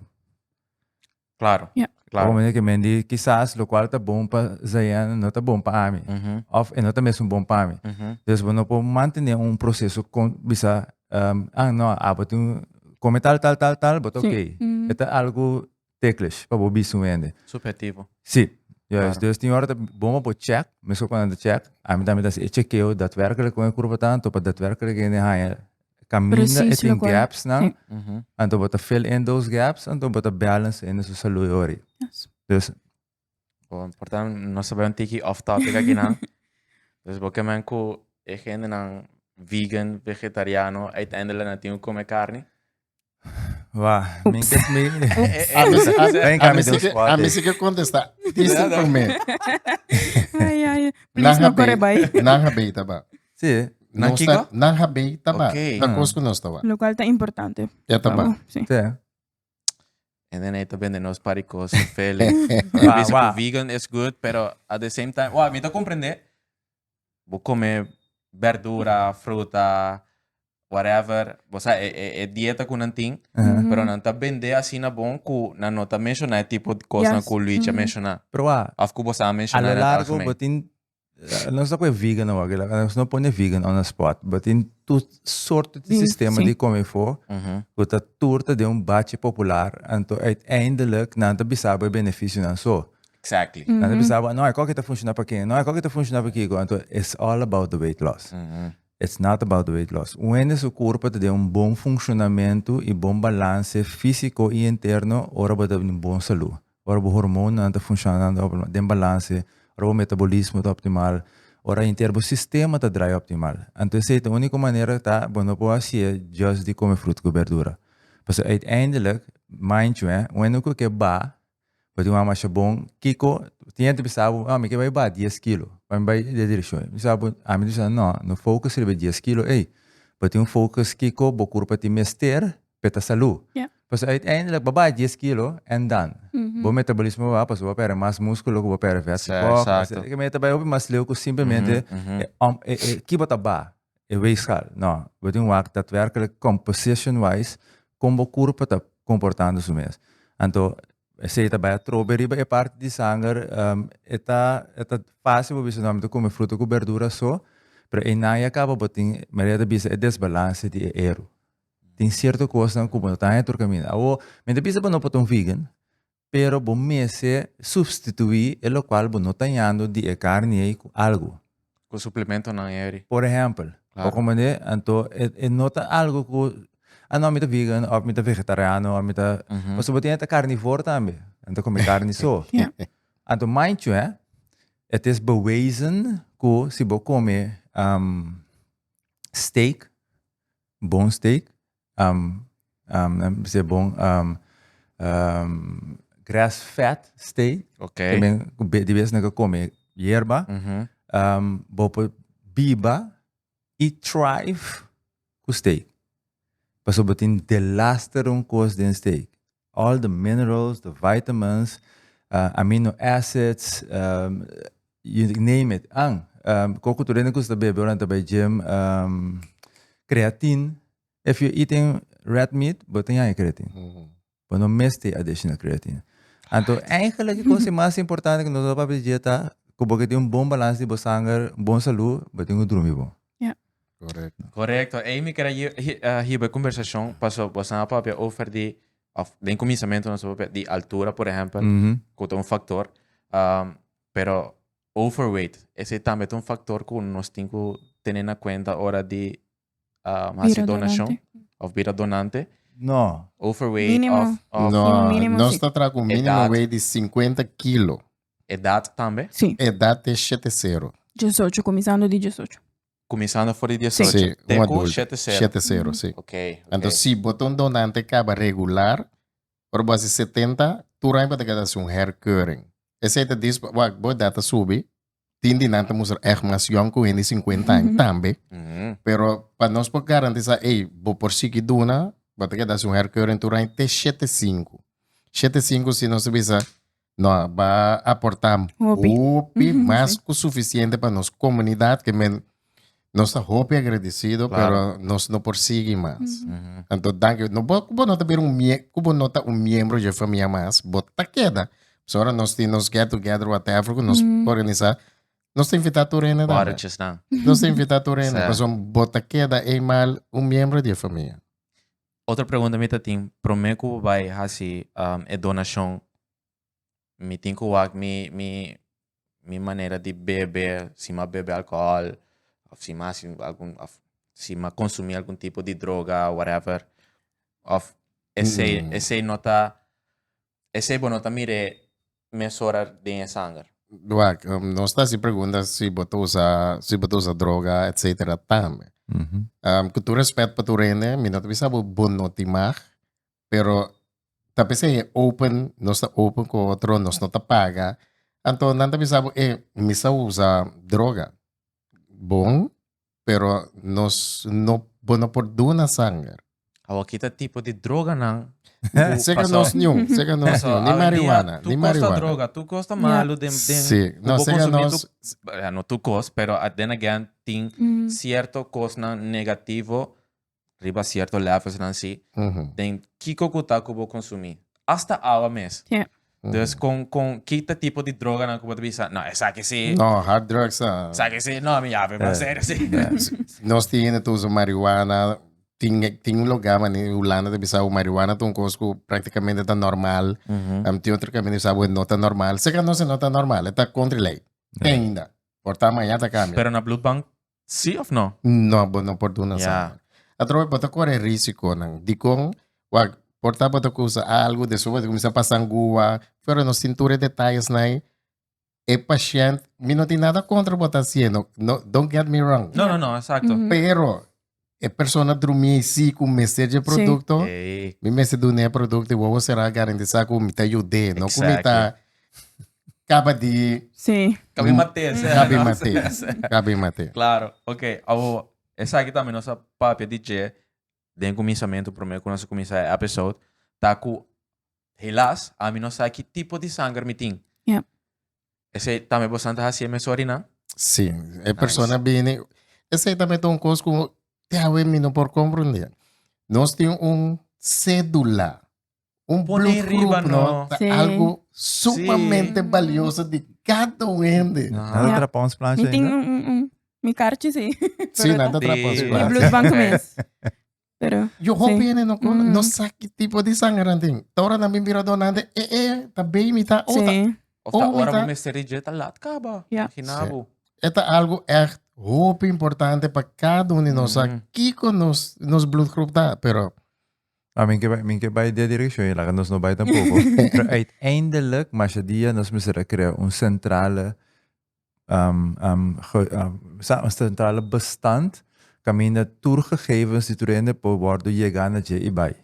Claro. Yeah. Claro. Como que mendi, quizás lo qual tá bom para Zayan, não tá bom para mim. Ou não tá mesmo bom para mim. Então, você não pode manter processo com bisa, não, botem come tal, but ok. É algo teclas para o bicho vende. Subjetivo. Sim. Juist, dus die hoort bomen op check, misschien kan de check. En dan dat is checkeo daadwerkelijk een kurva tanto, op daadwerkelijk in de haaien. Cammina Precies, in lo cual. gaps na, Sí. en dan wordt fill in those gaps, en dan wordt balance in de saluyori. Yes. Dus, Portanto, nós sabemos um tiki off topic aqui, não? Dus porque man ko gente não vegan, vegetariano, uiteindelijk na tinha comer carne. wow, min kent me. A mim se que contestar. Isso por mim. Ai, please no corre bay. Não habei, tá bom. Sim, Não Kiko? está, não habei, tá bom. Ok. Da coisa que nós estava. Lo cual está importante. Já tá bom. Sí. sim. En dan aí também de nós paricos, feliz. Wow, Wow, wow. vegan is good, pero at the same time, wow, me to compreender. Vou comer verdura, fruta, whatever. Você é dieta com nanting, pero não tá vender assim na bom que não nota mencionar tipo de coisa Yes. que o Luigi mencionar. Pero wow, Of que você a mencionar lo na largo, botin, não está com vegan não, nós não põe vegan on the spot, botin tu sorte de Sim, sistema sim. de comer for, dat a turta de bate popular, en to uiteindelijk, na te bisaba benefício não só. Exactly. Na te bisaba, não, é qual que tá funcionando para quem? Não, é qual que tá funcionando para quem? Então, it's all about the weight loss. It's not about the weight loss. Quando seu corpo tem bom funcionamento e bom balance físico e interno, ora vai ter bom saúde. Ora o hormônio não está funcionando, tem balance, ora o metabolismo está optimal, ora inteiro o sistema está dry optimal. Então, essa é a única maneira que tá, bom, não pode ser just de comer fruta e verdura. Porque uiteindelijk, mind you, quando eu que ba, pode uma mais bom, Kiko, tinha que pensar, me que vai ba 10 kg. Vai de direção. Sabe, a mim diz, não focus ele 10 kg, pode focus Kiko, bo corpo te mester, peta saúde. Yeah. Porque uiteindelijk, ba 10 kg, and done. Bom metabolismo va, pues va a perder más músculo, va a perder fat. Exacto. Que me está mais leuco simplesmente que bota ba, é weegschaal. Não, we doen wat daadwerkelijk composition wise, como o corpo está comportando su mes. Então, se está bem strawberry é parte de sangue, está fácil você não comer fruta com verdura só, mas em nada acaba botin, mas é bisa é desbalance de erro. Tem certa coisa como não está entre o caminho. Ou, mas bisa não pode vegan, pero bom mês substituir o qual não está indo de carne com algo. Com suplemento não é. Por exemplo, Claro. o como então nota algo que não me vegan, ou me vegetariano, ou me mas você tem carnívoro também, então come carne só. Yeah. Então mind you, het is bewezen que se você come steak, bom steak, se bom grass-fed steak, Ok. também de vez que come hierba, bopo biba e thrive com steak. Paso botin de lasterum cost den steak. All the minerals, the vitamins, amino acids, you name it. Koko tu rene kusta bebe oranta by gym, creatine. If you're eating red meat, botin ya creatine. But no meste additional creatine. Então, eigenlijk a coisa mais importante que nós vamos fazer dieta, porque tem bom balance de sangue, bom saúde, mas tem dormir bom. Correto. Correcto. E me quero hier bij conversação, passou você na papel over de começamento nós de altura, por exemplo, que é um fator, pero overweight, esse também é um fator que nós temos que ter em conta hora de Vira donação, donante. ou vira donante. Não. Overweight Mínimo. of Não, mínimo, nós sim. está trazendo um mínimo Idade. weight de 50 kg. idade também, Sí. Idade é 70. 18, começando de 18. começando por 18. Sim, um adulto. 7-0. 70, sim. Ok. Então, se botar um donante acaba regular, por base 70, tu vai ter que dar um herkeuring. Esse é diz, boa data sube, tindi nanta mostra echt mais jong com 50 anos também, pero para nós por garantizar, vou por si que duna, vou ter que dar um herkeuring, tu vai ter 75. 75 se nós visa, não vai aportar Hopi. mais Sim. que o suficiente para nossa comunidade, que nós estamos hopi agradecidos, Claro. pero nós não prosseguimos mais. Então, danke. Não pode ter um membro da família mais, bota queda. Agora nós temos get together, whatever, nós organizar. Nós temos invitado a Turena. Barretjes não. Nós temos invitado a Turena. Certo. Mas bota queda é mal membro da família. Outra pergunta me tem, prometo vai assim, donação, me tem que me minha maneira de beber, se me beber álcool, ou se me, se me consumir algum tipo de droga, whatever, of esse nota, esse bonota mire mesura de sangue. Wag, não está se pergunta se botou usa droga, etc. Também. Que tu respeito para tu rende, me não te bisa bom notimar, pero tapi say open, não está open com outro, não está paga. Então, não te bisa misa usa droga. Bom, pero nos no bono por duna sangue. Awa kita tipo de droga nang. Sega nos nenhum, ni marihuana, Tu ni gosta marihuana. droga, tu gosta malo de Sim, não, vou sega consumir nos, no tu gosta, pero then again tem certo coisa negativo, riba certo levels nan si, tem kiko kuta ko vou consumir. Hasta awa mes. Yeah. Dus com kita tipo de droga na kubo bisa. No, esa que sí. no, hard drugs, Esa que sí, no, me llave, mas sério sí. nós tínhamos tu usa marihuana, tinha um lugar, mas em Holanda de bisa o marihuana tu cosco praticamente tá normal. Tem outro caminho sabe não tá normal. Sega não se não tá normal, está contra lei. Ainda. Porta amanhã tá caminho. Pero na blood bank, sí of no? No, não por duna Yeah. sa. Atro bota corre risco nang di kong wag porta bota ko sa algo de suba começa a passar gua, pero no cintura detalhes nai. E paciente, mi não tem nada contra bota haciendo. No, don't get me wrong. No, exacto. Pero e persona dormir si com mestre de produto, Hey. mi mestre do ne produto, vou será garantizar que me tá ajude, não que me Exactly. tá acaba de Sim. Cabe mate, cabe mate, cabe mate. Claro, ok. Avo, essa aqui também nossa papia DJ, den começamento, primeiro que nós começar a episode, tá com, helas, a mim não sabe que tipo de sangue me tem. Yeah. Esse também bastante assim, me sorry, não? Sim, a persona viene. Esse aí também é uma coisa como te me não por compreender. Nós temos cédula, Põe blood riba, group, no? tá Sim. algo sumamente Sim. valioso de cada um ende. Nada Yeah. atrapalha uns plantas Me tem ainda. me carte sim. Sim, nada Sim. atrapalha os E planos. blood bank mesmo. Pero Eu hope sim. ele não sabe que tipo de sangue tem. Tora na minha vira donante, tá bem, me tá outra. Sim. Of tá Oh, hora tá. vou me ser DJ, tá lá, acaba. Yeah. Imaginavo. É algo echt hope importante para cada um de nós. Aqui com nos blood group tá, pero Min que bij de directie, laat ons nog bij tampoco. Pero uiteindelijk, mas dia nós precisamos criar centrale een centrale bestand camina toegegevens die turende po worden je gaan dat je ibai.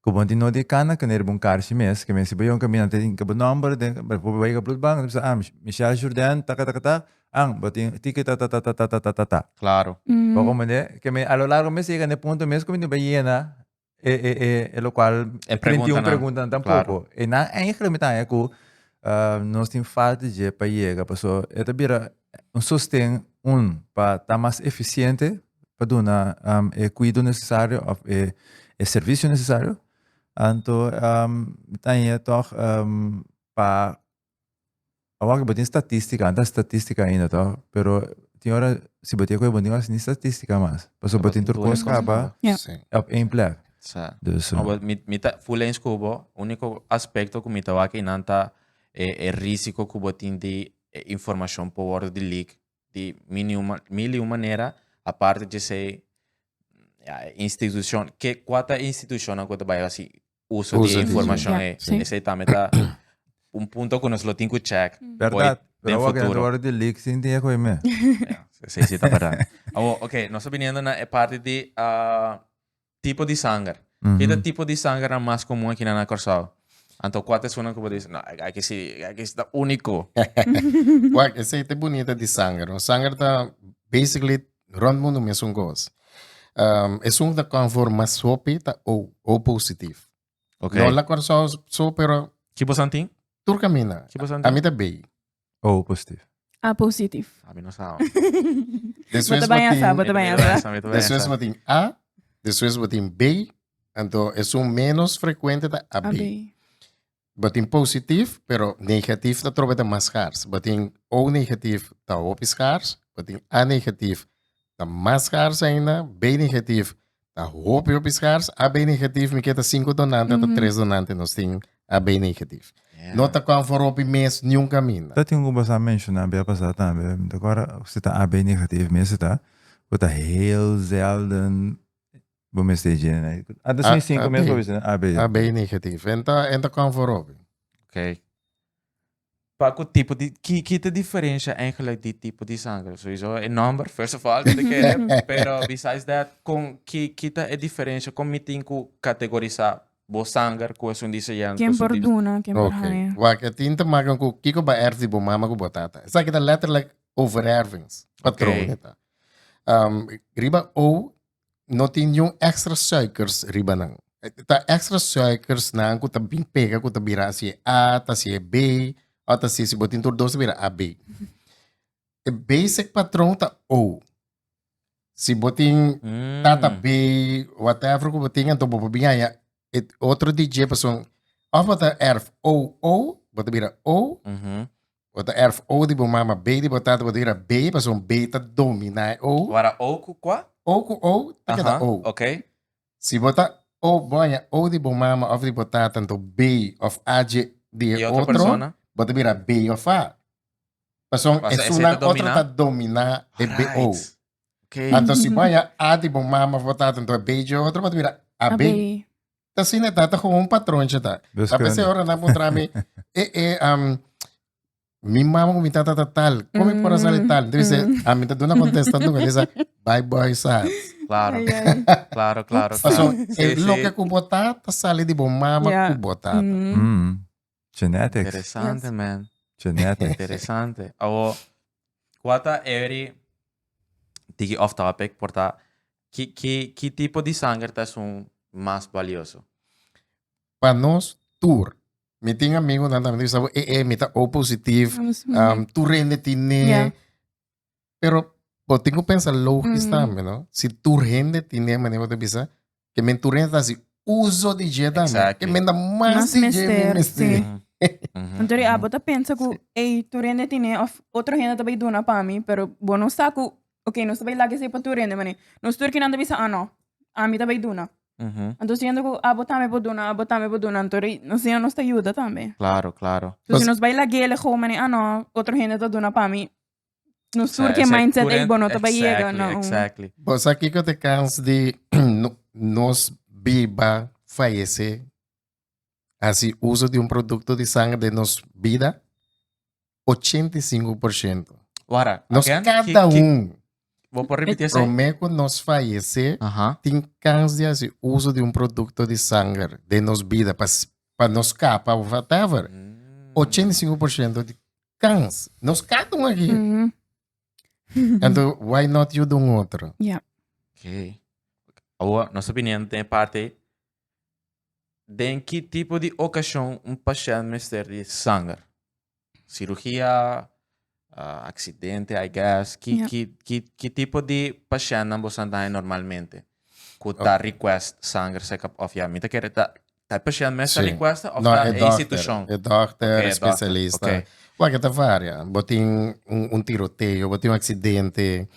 Como die no de cana que ner bom carche mes que mense bayon camina tem que number de po vai ka blood bank sa Michel Jourdain ta ang batin ticket ta. Claro. Poco mene que me a lo largo mes llega en punto mes como ni bayena lo cual preguntan tampoco. E na eigenlijk met aan ko nós tem falta de para chegar, passou é tabira sostém para estar mais eficiente para dar o cuidado necessário o serviço necessário. Então tem toch para agora que tem estatística ainda tá, pero tem hora se bater com bom negócio nem estatística mais. Passou bater tur coisa acaba Yeah. sim. em plek. Sa. Dus Mita full em scubo, único aspecto que mita waki nanta é risco que botin de informação por de leak de mil maneira a parte de ser instituição que quanta instituição agora vai assim uso de informação Yeah, é sim. esse também tá ponto que nós lo tenho que check Verdade. tem Pero agora futuro. hora de leak sim tem com me. Sim, sim, tá verdade. Ok, nós opiniando na parte de tipo de sangue. Que tipo de sangue é mais comum aqui na Corsal? Então, quantas pessoas que dizem, não, aqui está único. Wag, essa aí é bonita de sangue. O sangue tá basically rond mundo mesmo gosto. É um da conforma sopi tá o positivo. Ok. Não lá Corsal so pero Que você tem? tur camina. Que você A tem? mim tá bem. Oh, positivo. Ah, positivo. A mim não sabe. Bota bem essa, bota bem essa. Depois botin A, depois botin B, então é menos frequente da A, B. Abi. Botin positivo, pero negativo tá trobeta mais raros. Botin O negativo tá opis raros, botin A negativo tá mais raros ainda, B negativo tá opis raros, A B negativo me queda 5 donantes, tá 3 donantes nós tem AB negativo. Yeah. Nota kwam voorop in mes nenhum caminho. Dat yung ba sa mentionar bij pas dat aan. Agora se tá AB negatief, mas tá. Wat heel zelden bom stage né. Até Ah, sim 5 meses AB. por isso, AB. AB negativo. Então kwam voorop. Oké. Para que tipo de que te diferencia eigenlijk die tipo de sangue? Sowieso een number, first of all, dat ik heb. Pero besides that, com que te é diferença com me tem que categorizar bo sangue com isso dice ya. Quem por duna, quem por Oké. haya. Wat het in te maken com kiko ba erf die mama ko botata. Sa kita letterlijk overervings. Patroon Oké. ita. Riba O no tin yung extra suikers riba nang. Ta extra suikers nang ko ta bing pega ko ta bira si A ta si B o ta si botin tur dos bira AB. E basic patrão ta O. Si botin tata B, whatever ko botin to bobinha outro DJ pasong of bota erf O, bota bira O, bota erf O di mama B di botata bota bira B, pasong B ta domina O. Wara ook qua? O ku O, ta kada O. Oké. Si bota O boya O di mama of di botata to B of AJ di E outra outro, persona? bota bira B of A. Pasong Basta ese esuna ta outro domina? ta domina e B O. Alright. Oké. Anto si boya A di mama botata to B di outro, bota bira AB. Abe. Kasi netata kung un patrón siya ta. Tapos sa oras na po trami, mi mama ko mitata tal, kung por asal tal. Dice, amin ta doon na contestando ko, dice, bye bye sa. Claro, Ay, ay. claro, claro. Paso, Sí, lo sí. que ko botata, sali di bo mama Yeah. ko botata. Genetics. Interessante, Yes. man. Genetics. Interessante. Avo, quata every tiki off topic, porta que tipo de sangue tá um mais valioso? Pa nos, tour. Mi ting amigo na namin, dice, mita O positive, tu rende tine. Yeah. Pero, po tengo pensar logis Mm. namin, no? Si tu rende tine, manimo te bisa, que men tu rende si uso di je dame, Exactly. que men da mas Mas di je mister, mi sim. Então, abo ta pensa que, ei, tu rende tine, of outro rende também duna para mim, pero bom, não está que, ok, não está lá que se para tu rende, mani. Não estou que não bisa, no, a mim também duna. Então, se ainda que abo também por duna, então, não sei, não está ajuda também. Claro, claro. Então, se nós vai lá gele, como, mani, no, outro rende tá duna para mim, não estou que Ese mindset, ei, current- bom, não também chega, exactly, não. Exactly. Pues aqui que eu te canso de nos viva fallecer assim uso de um produto de sangue de nos vida 85%. Wara, Nós again, cada vou por repetir assim. prometo nos fallecer tem canso de assim, uso de um produto de sangue de nos vida para nos capa ou whatever. 85% de canso. Nós cada aqui. Então, why not you do outro? Yeah. Ok. Agora, nossa opinião tem parte de em que tipo de ocasião paciente precisa de sangue. Cirurgia, acidente, I guess. Que tipo de paciente você anda normalmente? Que tá request sangue, seca of ya. Mita quer tá paciente mesmo request of no, tá é instituição. É doctor, Ok, especialista. doctor, ok. Ué, que tá várias. Botin tiroteio, botin acidente.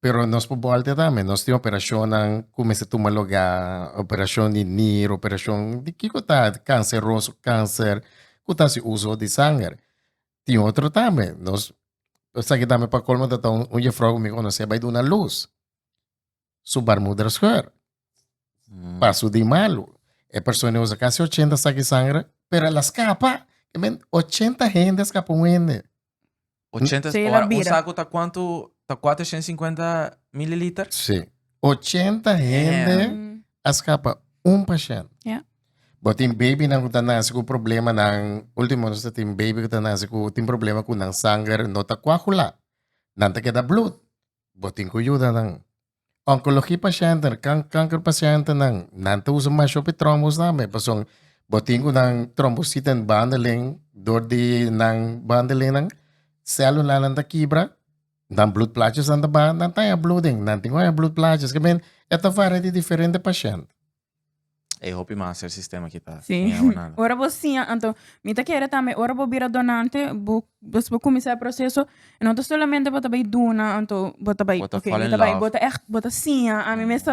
Pero nós por volta também, nós temos operação como se toma lugar, operação de NIR, operação de que tá canceroso, câncer, que tá se uso de sangue. Tem outro também, nós sabe também para colmo da um frog me conhece vai dar uma luz. Subar mudar square. Passo de malo. A pessoa usa quase 80 saque sangue, pero ela escapa. 80 gente escapam ainda. 80 Sei ora, lá, um bira. saco tá quanto? Tá 450 mililitros? Sim. 80 gente escapa um paciente. Yeah. Botin baby nang kuta nasi ko problema ng ultimo sa team baby kuta nasi ko tim problema ko ng sangar no ta kwakula. Nanta kita blood. Botin ko yuda ng oncology pasyente, cancer pasyente ng nanta usa masyopi thrombus namin. Pasong botin ko ng thrombocytin bundling dordi ng bundling ng cellula ng takibra. Ng blood platelets ang ba? Nantay blooding. Nanting ko blood platelets. Kaya ito variety diferente pasyente. Eu hope mais o sistema que tá. Sim. Ora você, então, me tá querendo também, ora vou virar donante, vou começar o processo, e não tá somente bota bem duna, então, bota bem, Bota ok, fall in bota bem, love. bota echt, bota sim, a mim mesmo,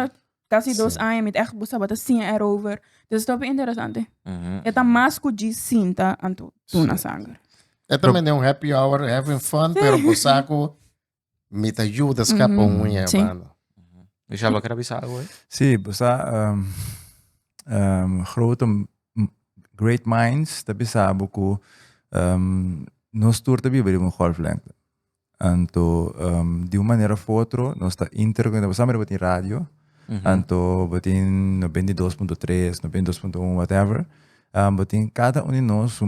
casi Sim. 2 anos, met echt busa bata sim erover. Dus dat is interessante. Mhm. Eta mas kuji sinta anto tuna Sim. sanger. É também um happy hour, having fun, pero busaco me te ajuda a escapar unha, Sim. mano. Michelle, wat kan je zeggen? Sim, basta grote, great minds, tabi sabo ko, nos tour tabi bari mo golflengte. Anto, di uma maneira fotro, nos ta interconectado, basta mera batin radio, anto batin 92.3, 92.1, whatever. Batin cada um de nós, su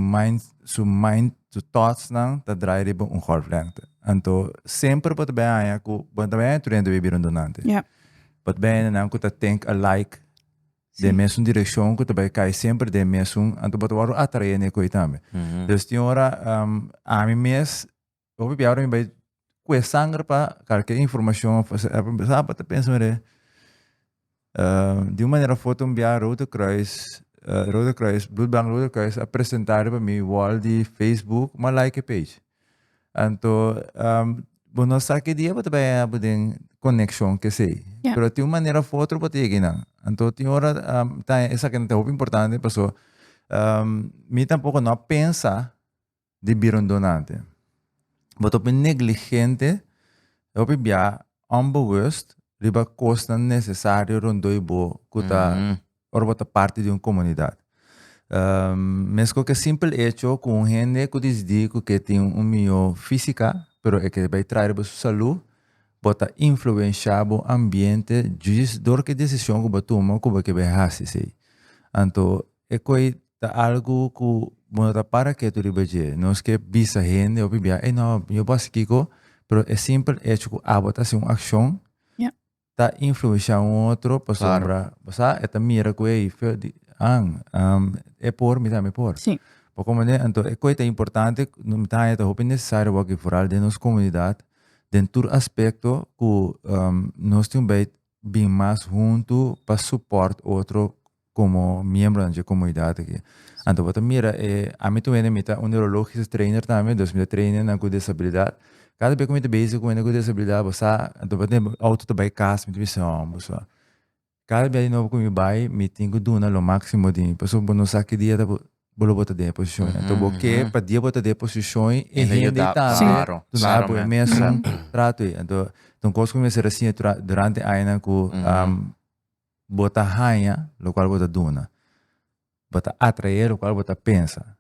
su thoughts nang, ta draai riba un golflengte. Anto, sempre pat baya ko, banta baya turendo bibiron donante. Ja. Pat baya na ko ta think alike, de mesma direção que também cai sempre de mesmo anto boto waro atrair ne coi também. Dus die hora a mim mes o bi agora me vai com sangue para qualquer informação sabe tá pensa mere de uma maneira foto um bia Rode Kruis Bloedbank Rode Kruis apresentar para mim wall de Facebook uma like page. Anto bono saque dia boto bem abudem conexão que sei. Yeah. Pero de uma maneira foto boto igina. Anto tem hora tá essa que é muito importante, pessoal. Me tampouco não pensa de vir um donante. Boto bem negligente, eu bia onbewust, riba costa necessário rondoi bo kuta or bota parte de uma comunidade. Mesmo que simples hecho com gente que diz que tem meio física, pero é que vai trazer para sua saúde, bota influenciar o ambiente just dor que decisão que toma que vai fazer sei. Então é coi tá algo que bota para que tu ribeje, nós que bisa gente ou bibia, não, eu posso kiko, pero é simples hecho que a bota uma ação, tá influenciar outro para sombra, você é tá mira que é por me também por. Sim. Porque então é coisa importante, não tá é tá necessário o que foral de nossa comunidade. Dentro do aspecto que nós temos bem mais junto para suportar outro como membro da comunidade aqui. Então, você mira, a mim também um neurologista trainer também, 2000 trainer com disabilidade. Cada vez que eu me basic com disabilidade, você então você auto também casa, me visão, você. Cada vez novo que me vai, me tenho duna o máximo de, pessoal, não sabe que dia bolo bota de posição. Então, porque para dia bota de posição e rende também. Tu não pode mesmo trato. Então, coisa que começar assim durante a ano que bota rainha, o qual bota duna. Bota atrair, o qual bota pensa.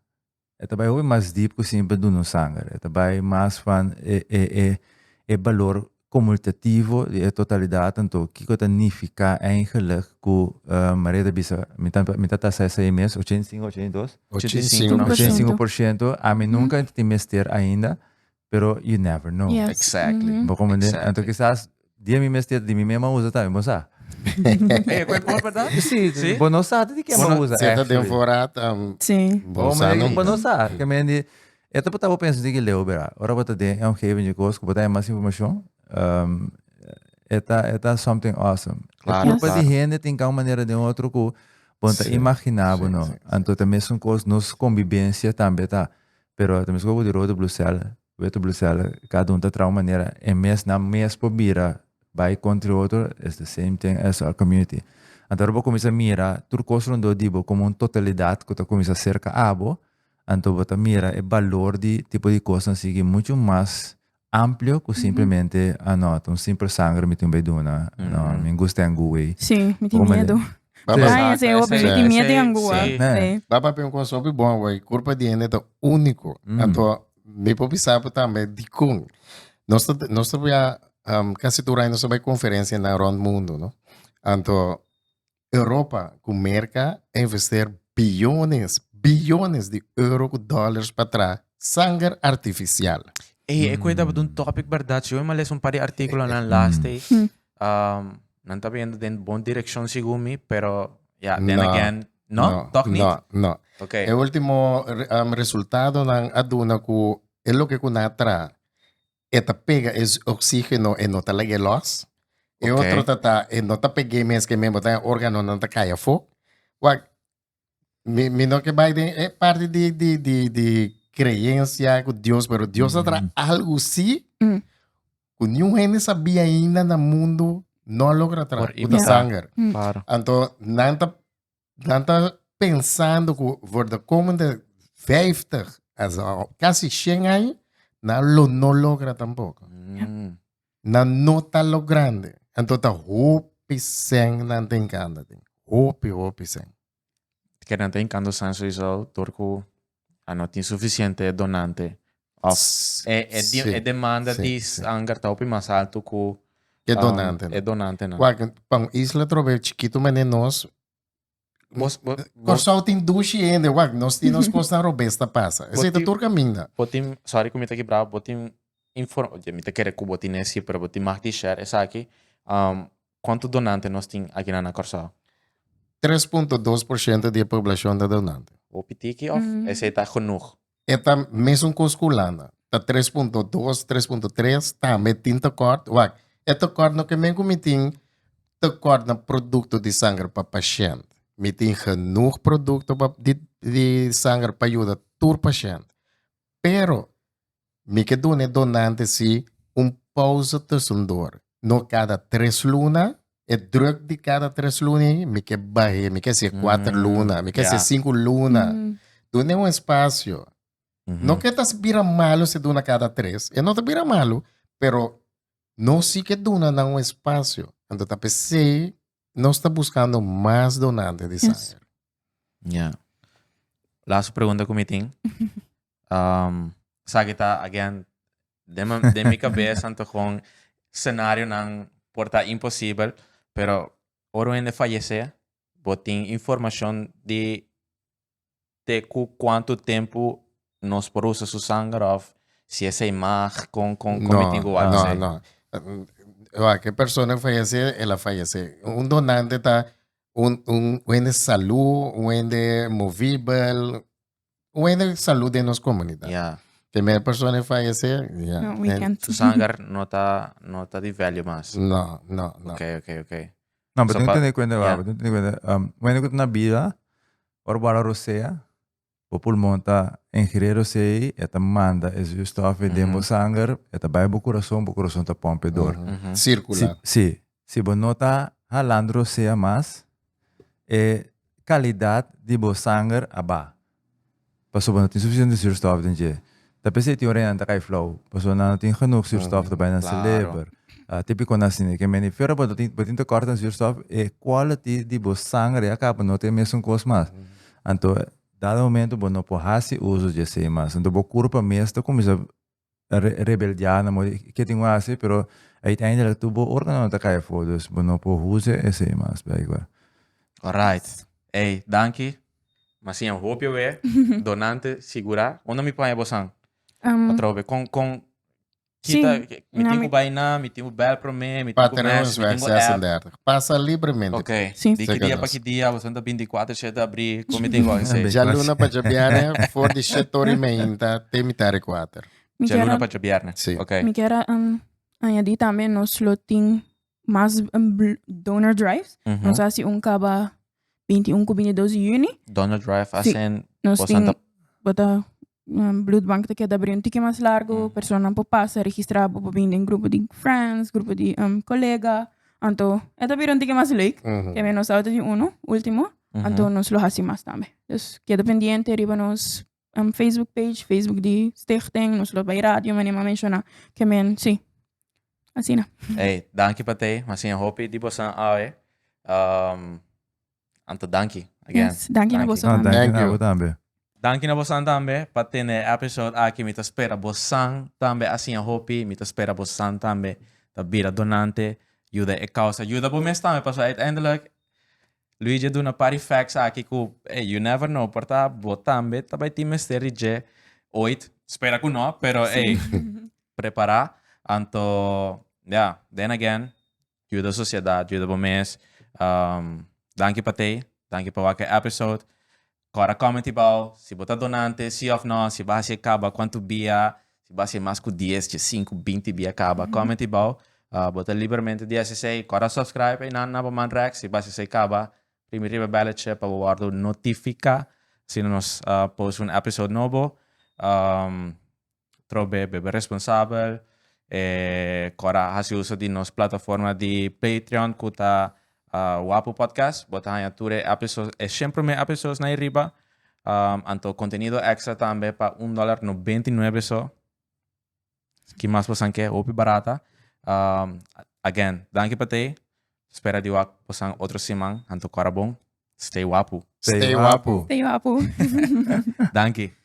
É também o mais deep que sempre duna sangue. É também mais fan é valor cumulativo de totalidade. Então, o que significa eigenlijk que Maria da Bisa, me tá essa mês, 85, 82? 85%. A mim nunca te mester ainda, pero you never know. Yes. Exactly. Então, quizás, dia me mester de mim mesma usa também, você sabe? Qual é verdade? Sim, bom não sabe de que é usa. Você tá temporada, Sim. bom sabe. Bom não sabe, que me então, eu estava pensando que leu, berá. Ora, bota de um geven de coisa, que botar mais informação. É something awesome. Claro, Culpa de gente tem uma maneira de outro que ponta imaginável, não. Então também são coisas nossa convivência também tá. Pero também sou de roda Bruxelas, cada um tá de uma maneira. É mesmo na mesma pobira, vai contra outro, é the same thing as our community. Então eu vou começar a mirar tudo coisa não digo como uma totalidade que eu começo a cerca abo. Então você mira o valor de tipo de coisa assim muito mais amplo que simplesmente não, simples sangue me tem beduna, não, me gusta anguei. Sim, me tem medo. Vai Sim, eu tenho medo de angua. para pensar sobre bom, vai, culpa de gente é único. Então, me pode saber também de como nós vamos quase todo ano nós vamos conferência na round mundo, não? Então, Europa começa a investir bilhões de euros, dólares para trás, sangue artificial. Eu cuidava de topic verdade. Eu me um par de artículos na last day. Não está vendo em boa direção segumi, pero then again, no. Okay. O último resultado ng aduna ko é lo que kunatra eta pega es oxígeno e no talaga loss. E outro tata e no ta pega mes que mesmo tá órgano não tá caia fo. Wag me no que vai é parte de crença com Deus, pero Deus atrás algo sim que nenhum gente sabia ainda no mundo no logra Por tratar imitar. sangue. Claro. Então, não tá pensando que voor de komende 50, also quase 100 anos, não logra tampouco. Não tá logrando. Então, tá hopi sem não tem canda. Hopi sem. Que não tem quando sanso isso, torco, não tem suficiente donante. É demanda de sangue tá mais alto que É donante. é donante, não. Para isla trove chiquito menos, Vos Corsal tem duche ainda, nós temos costa robesta passa. Esse é Boti- todo caminho. botim, sorry que me tá quebrado, botim me tá querendo que botim nesse, pero botim mais de share, essa aqui, quanto donante nós tem aqui na Corsal? 3,2% da população da donante. O pitiki of, esse tá genoeg. Eta mesmo cosculana. Tá 3,2, 3,3, tá metindo tekort. Eta tekort no que me comitim tekort na produto de sangue para paciente. Metim genoeg produto de sangue para ajudar todo paciente. Pero, me que donante si pausa tussendoor. No cada 3 lunas, het druk de cada 3 lunas, me que baje, me que ser 4 lunas, me que ser 5 lunas. Dune espaço. Não que estás vira malo se duna cada 3. E não te vira malo, pero não se que duna não espaço. Então, tá pensei, não está buscando mais donantes de sangue. Yeah. Last pergunta que me tem. Sabe tá again, de minha cabeça então com cenário não porta impossível, pero oro ainda falecer, botem informação de quanto tempo nós por usar su sangue of se essa imagem com não. Que pessoa falece, ela falece. Donante está ende saúde, ende movível, ende saúde de nossa comunidade. Yeah. Que minha pessoa falece, No, we can't. Su sangue não tá de value mais. Não. Ok. Não, mas So, tem que pa- ter cuenta, yeah. tem que ter cuenta. When eu na vida, or bara rosea, o pulmão tá ingerir rosea, eta manda, é justo a fe demo sangue, eta vai pro coração tá pompe dor. Circular. Se você não tá halando rosea mais, qualidade de bo sangue aba. Passo não tem suficiente zuurstof dentro de. Da pensei que tem tá cai flow. Passo não tem genoeg zuurstof daarbij na zijn lever. Typico na sine que meni fora botin te corta zuurstof e quality de bo sangue acaba não tem mesmo coisa mais. Então, dado momento bo não porrasi uso de sei mais. Então bo corpo mesmo começa rebeldiar na modo que tem assim, pero uiteindelijk tu bo organo tá cai flow, dus bo não por use sei mais, blijkbaar. Alright. Hey, dankie. Mas sim, eu hoop weer. Donante, segura. Onde me põe a boção? Patrove, com kita, me tenho bem na, me tenho bel para mim, me tenho Patrões me tenho 36. Passa livremente. Ok. Sim. De que dia para que dia, você anda 24 de abril, como tem igual isso. Já luna para Jabiane, for de setor e meinta, tem mitare 4. Já luna para viernes. Sim. Ok. Me quero añadir também nos loting mais donor drives. Nós assim acaba 21 com 22 de junho. Donald Drive, assim, Nós você tem anda... bota blood bank que queda abrir um ticket mais largo, pessoa não pode passar, registrar para vir em grupo de friends, grupo de colega. Então, é também um ticket mais leuk. Que é nós auto de último. Então, nós lo assim mais também. Então, queda pendiente, arriba nos Facebook page, Facebook de Stichting, nós lo vai rádio, mas nem mencionar que men, sim. Assim, não. Hey, dankie Patei. Mas sim, hoop die boção awe. Anto dankie. Again. Yes, danke na bossa Não, também. Thank tem you. que também. Dankie na boção também. Para ne episode aqui, me espera boção também. Assim, hopi, me espera boção também. Da bira donante. Ajuda e causa. Ajuda por mês também. Passo uiteindelijk. Luigi doe een paar facts aqui que you never know. Porta botambe. Também tem mistério de ooit. Espera que não, pero preparar. Anto, yeah, then again, ajuda a sociedade, ajuda por mês. Dankie Patei. Dankie por qualquer episode. Agora comente bal, se botar donante, se ou não, se vai se acaba, quanto bia, se vai ser mais que 10, 5, 20 bia acaba, comente bal, bota livremente de SSA, agora subscribe e não para Manrex, se vai se acaba, primeiro belletje para o guardo notifica, se nós post episode novo, trobe bebe responsável, Cora hasi uso di nos plataforma di Patreon kuta Wapo Podcast. Bota hanya ture episodes, sempre me episodes na riba. Anto contenido extra tambe pa $1.99 so. Que mais possam que opi barata. Again, danke pa te. Espera di wak posang outro simang. Anto cora bom. Stay wapo. Stay wapo. Stay wapo. Danke.